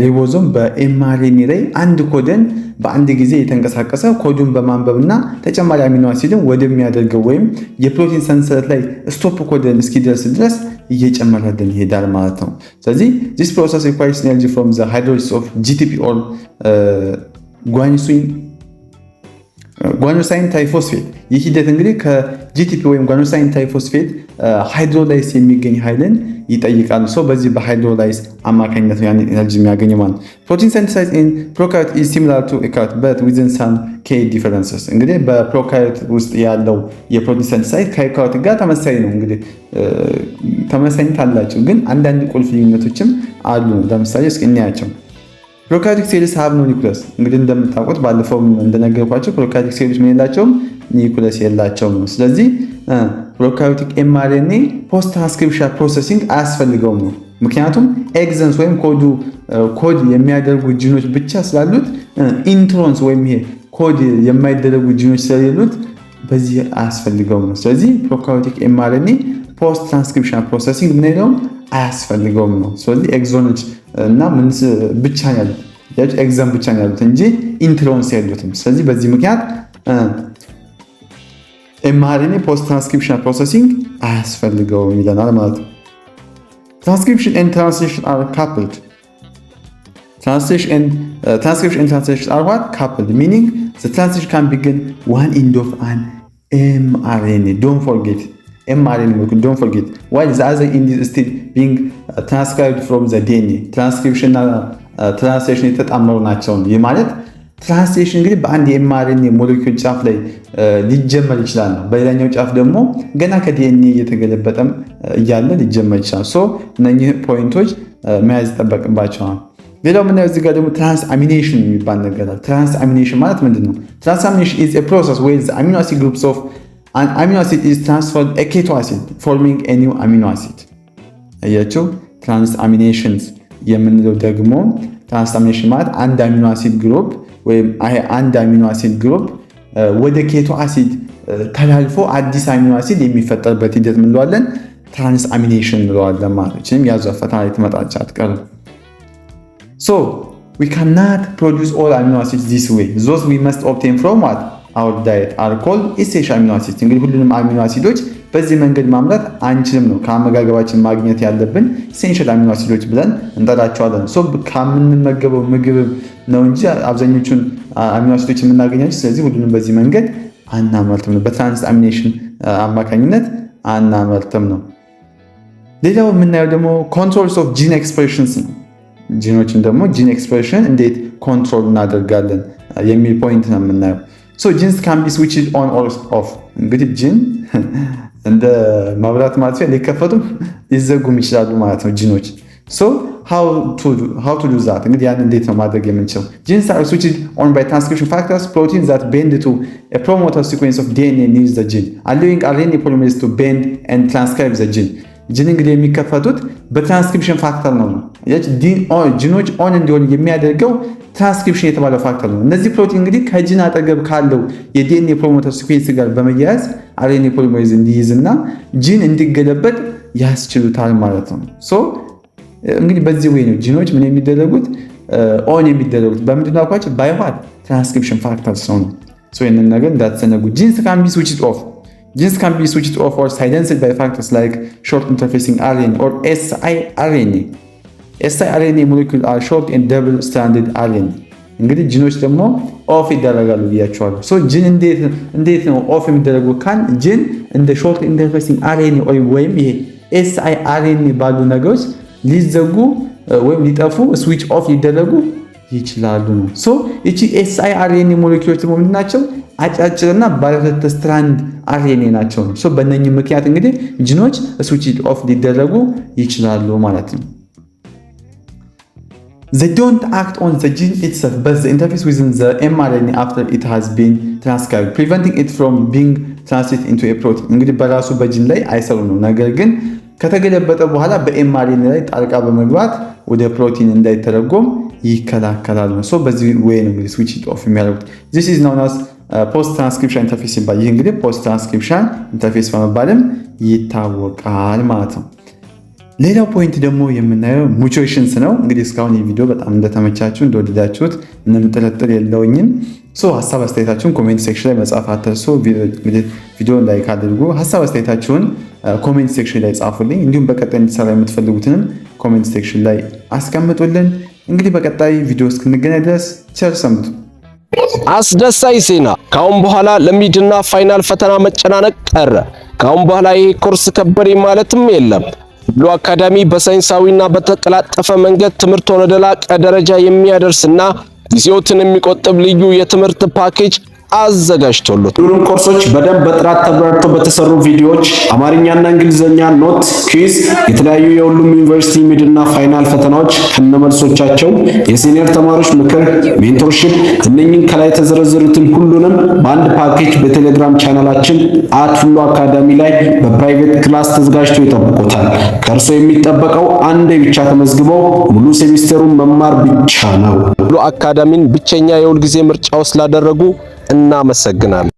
ሪቦዞም በኤምአርኤንኤ ላይ አንድ ኮደን በአንድ ጊዜ የተንቀሳቀሰ ኮዱን በማንበብና ተጨማሪ አሚኖ አሲድን ወደሚያደርገው ወይም የፕሮቲን ሰንሰለት ላይ ስቶፕ ኮደን እስኪደርስ ድረስ እየጨመረልን ይሄዳል ማለት ነው። ስለዚህ this process requires energy from the hydrolysis of GTP or ጓኖሳይን ትራይፎስፌት። ይህ ሂደት እንግዲህ ከጂቲፒ ወይም ጓኖሳይን ትራይፎስፌት ሃይድሮላይስ የሚገኝ ኃይልን ይጠይቃል። በዚህ በሃይድሮላይስ አማካኝነት ያን ኤነርጂ የሚያገኘው ማለት ነው። ፕሮቲን ሲንተሳይዝ ኢን ፕሮካሪዮት ኢዝ ሲሚላር ቱ ዩካሪዮት በት ዊዝን ሳም ኬ ዲፈረንሰስ። እንግዲህ በፕሮካሪዮት ውስጥ ያለው የፕሮቲን ሲንተሳይዝ ከዩካሪዮት ጋር ተመሳሳይ ነው። እንግዲህ ተመሳሳይነት አላቸው፣ ግን አንዳንድ ቁልፍ ልዩነቶችም አሉ። ለምሳሌ እስኪ እናያቸው። ፕሮካሪዮቲክ ሴልስ ሃቭ ኖ ኒኩለስ። እንግዲህ እንደምታውቁት ባለፈው እንደነገርኳቸው ፕሮካሪዮቲክ ሴሎች ምን የላቸውም? ኒኩለስ የላቸውም ነው። ስለዚህ ፕሮካሪዮቲክ ኤምአርኤንኤ ፖስት ትራንስክሪፕሽን ፕሮሰሲንግ አያስፈልገውም ነው። ምክንያቱም ኤግዘንስ ወይም ኮድ የሚያደርጉ ጂኖች ብቻ ስላሉት፣ ኢንትሮንስ ወይም ይሄ ኮድ የማይደረጉ ጂኖች ስለሌሉት በዚህ አያስፈልገውም ነው። ስለዚህ ፕሮካሪዮቲክ ኤምአርኤንኤ ፖስት ትራንስክሪፕሽን ፕሮሰሲንግ ምን የለውም? አያስፈልገውም ነው። ስለዚህ ኤግዞኖች እና ምን ብቻ ያሉት ኤግዛም ብቻ ያሉት እንጂ ኢንትሮንስ ያሉትም። ስለዚህ በዚህ ምክንያት ኤምአርኤንኤ ፖስት ትራንስክሪፕሽን ፕሮሰሲንግ አያስፈልገውም ይለናል ማለት ነው። ትራንስክሪፕሽን ኤንድ ትራንስሌሽን አር ካፕልድ። ትራንስክሪፕሽን ኤንድ ትራንስሌሽን አር ዋት? ካፕልድ ሚኒንግ ዘ ትራንስሌሽን ካን ቢግን ዋን ኢንድ ኦፍ አን ኤምአርኤንኤ ዶንት ፎርጌት mRNA molecule, don't forget, while the other end is still being transcribed from the DNA። ትራንስክሪፕሽን እና ትራንስሌሽን የተጣመሩ ናቸው። ይህ ማለት ትራንስሌሽን እንግዲህ በአንድ የኤምአርኤንኤ ሞሌኪውል ጫፍ ላይ ሊጀመር ይችላል ነው። በሌላኛው ጫፍ ደግሞ ገና ከዲኤንኤ እየተገለበጠም እያለ ሊጀመር ይችላል። እነኚህ ፖይንቶች መያዝ ይጠበቅባቸዋል። ሌላው ምናየው እዚህ ጋር ደግሞ ትራንስ አሚኔሽን የሚባል ነገር አለ። ትራንስ አሚኔሽን ማለት ምንድን ነው? ትራንስ አሚኔሽን is a process where the amino acid groups of an amino acid is transferred a keto acid forming a new amino acid። አያችሁ፣ ትራንስ አሚኔሽንስ የምንለው ደግሞ ትራንስ አሚኔሽን ማለት አንድ አሚኖ አሲድ ግሩፕ ወይም አንድ አሚኖ አሲድ ግሩፕ ወደ ኬቶ አሲድ ተላልፎ አዲስ አሚኖ አሲድ የሚፈጠርበት ሂደት እንለዋለን፣ ትራንስ አሚኔሽን እንለዋለን ማለት ነው። ያዙ ፈተና ላይ ትመጣች አትቀርም። So we cannot produce all amino acids this way. Those we must obtain from what? Our diet are called essential amino acids። እንግዲህ ሁሉንም አሚኖ አሲዶች በዚህ መንገድ ማምረት አንችልም ነው። ከአመጋገባችን ማግኘት ያለብን ኢሴንሻል አሚኖ አሲዶች ብለን እንጠራቸዋለን። ከምንመገበው ምግብ ነው እንጂ አብዛኞቹን አሚኖ አሲዶች የምናገኛቸው። ስለዚህ ሁሉንም በዚህ መንገድ አናመርትም ነው፣ በትራንስአሚኔሽን አማካኝነት አናመርትም ነው። ሌላው የምናየው ደግሞ ኮንትሮልስ ኦፍ ጂን ኤክስፕሬሽንስ ነው። ጂኖችን ደግሞ ጂን ኤክስፕሬሽን እንዴት ኮንትሮል እናደርጋለን የሚል ፖይንት ነው የምናየው። ጂንስ ካን ቢ ስዊችድ ኦን ኦር ኦፍ። እንግዲህ ጂን እንደ መብራት ማጥፊያ ሊከፈቱም ሊዘጉም ይችላሉ ማለት ነው ጂኖች። how to do that? እንግዲህ ያን እንዴት ነው ማድረግ የምንችለው? Genes are switched on by transcription factors, proteins that bend to a promoter sequence of DNA needs the gene, allowing RNA polymerase to bend and transcribe the gene. ጂን እንግዲህ የሚከፈቱት በትራንስክሪፕሽን ፋክተር ነው። ጂኖች ኦን እንዲሆን የሚያደርገው ትራንስክሪፕሽን የተባለው ፋክተር ነው። እነዚህ ፕሮቲን እንግዲህ ከጂን አጠገብ ካለው የዲኤንኤ ፕሮሞተር ሲኩዌንስ ጋር በመያያዝ አርኤንኤ ፖሊመሬዝ እንዲይዝና ጂን እንዲገለበጥ ያስችሉታል ማለት ነው። እንግዲህ በዚህ ወይ ነው ጂኖች ምን የሚደረጉት ኦን የሚደረጉት በምንድነው አልኳቸው? ባይዋል ትራንስክሪፕሽን ፋክተርስ ነው። ይህንን ነገር እንዳትዘነጉ። ጂንስ ካን ቢ ስዊችድ ኦፍ Genes can be switched off or silenced by factors like short interfacing RNA or siRNA. siRNA molecules are short and double-stranded RNA. እንግዲህ ጂኖች ደግሞ ኦፍ ይደረጋሉ ብያቸዋለሁ። ጂን እንዴት ነው ኦፍ የሚደረጉ ካን ጂን እንደ ሾርት ኢንተርፌሲንግ RNA ወይም ይሄ siRNA ባሉ ነገሮች ሊዘጉ ወይም ሊጠፉ ስዊች ኦፍ ሊደረጉ ይችላሉ ነው። እቺ siRNA ሞለኪውሎች ደግሞ ምንድን ናቸው? አጫጭርና ባለሁለት ስትራንድ RNA ናቸው። በእነኚህ ምክንያት እንግዲህ ጂኖች ስዊች ኦፍ ሊደረጉ ይችላሉ ማለት ነው። They don't act on the gene itself, but the interface within the mRNA after it has been transcribed, preventing it from being translated into a protein. እንግዲህ በራሱ በጂን ላይ አይሰሩ ነው። ነገር ግን ከተገለበጠ በኋላ በኤምአርኤንኤ ላይ ጣልቃ በመግባት ወደ ፕሮቲን እንዳይተረጎም ይከላከላል ነው። በዚህ ወይ ነው እንግዲህ ስዊች ኦፍ የሚያደርጉት። This is known as ፖስት ትራንስክሪፕሽን ኢንተርፌስ ይባላል። ይህ እንግዲህ ፖስት ትራንስክሪፕሽን ኢንተርፌስ በመባልም ይታወቃል ማለት ነው። ሌላው ፖይንት ደግሞ የምናየው ሙቴሽንስ ነው። እንግዲህ እስካሁን ይህ ቪዲዮ በጣም እንደተመቻችሁ እንደወደዳችሁት ምንም ጥርጥር የለውኝም። ሀሳብ አስተያየታችሁን ኮሜንት ሴክሽን ላይ መጻፍ አትርሱ። ቪዲዮን ላይክ አድርጉ። ሀሳብ አስተያየታችሁን ኮሜንት ሴክሽን ላይ ጻፉልኝ። እንዲሁም በቀጣይ እንዲሰራ የምትፈልጉትንም ኮሜንት ሴክሽን ላይ አስቀምጡልን። እንግዲህ በቀጣይ ቪዲዮ እስክንገናኝ ድረስ ቸር ሰንብቱ። አስደሳች ዜና! ካሁን በኋላ ለሚድና ፋይናል ፈተና መጨናነቅ ቀረ። ካሁን በኋላ ይሄ ኮርስ ከበደ ማለትም የለም። ብሉ አካዳሚ በሳይንሳዊና በተቀላጠፈ መንገድ ትምህርትን ወደ ላቀ ደረጃ የሚያደርስና ጊዜዎትን የሚቆጥብ ልዩ የትምህርት ፓኬጅ አዘጋጅቶሎት ሁሉም ኮርሶች በደንብ በጥራት ተብራርተው በተሰሩ ቪዲዮዎች አማርኛና እንግሊዘኛ ኖት፣ ኩዊዝ፣ የተለያዩ የሁሉም ዩኒቨርሲቲ ሚድና ፋይናል ፈተናዎች ከነመልሶቻቸው፣ የሲኒየር ተማሪዎች ምክር፣ ሜንቶርሺፕ እነኚህን ከላይ የተዘረዘሩትን ሁሉንም በአንድ ፓኬጅ በቴሌግራም ቻናላችን @ሁሉ አካዳሚ ላይ በፕራይቬት ክላስ ተዘጋጅቶ ይጠብቁታል። ከእርሶ የሚጠበቀው አንዴ ብቻ ተመዝግበው ሙሉ ሴሚስተሩን መማር ብቻ ነው። ሁሉ አካዳሚን ብቸኛ የሁል ጊዜ ምርጫው ስላደረጉ እናመሰግናለን።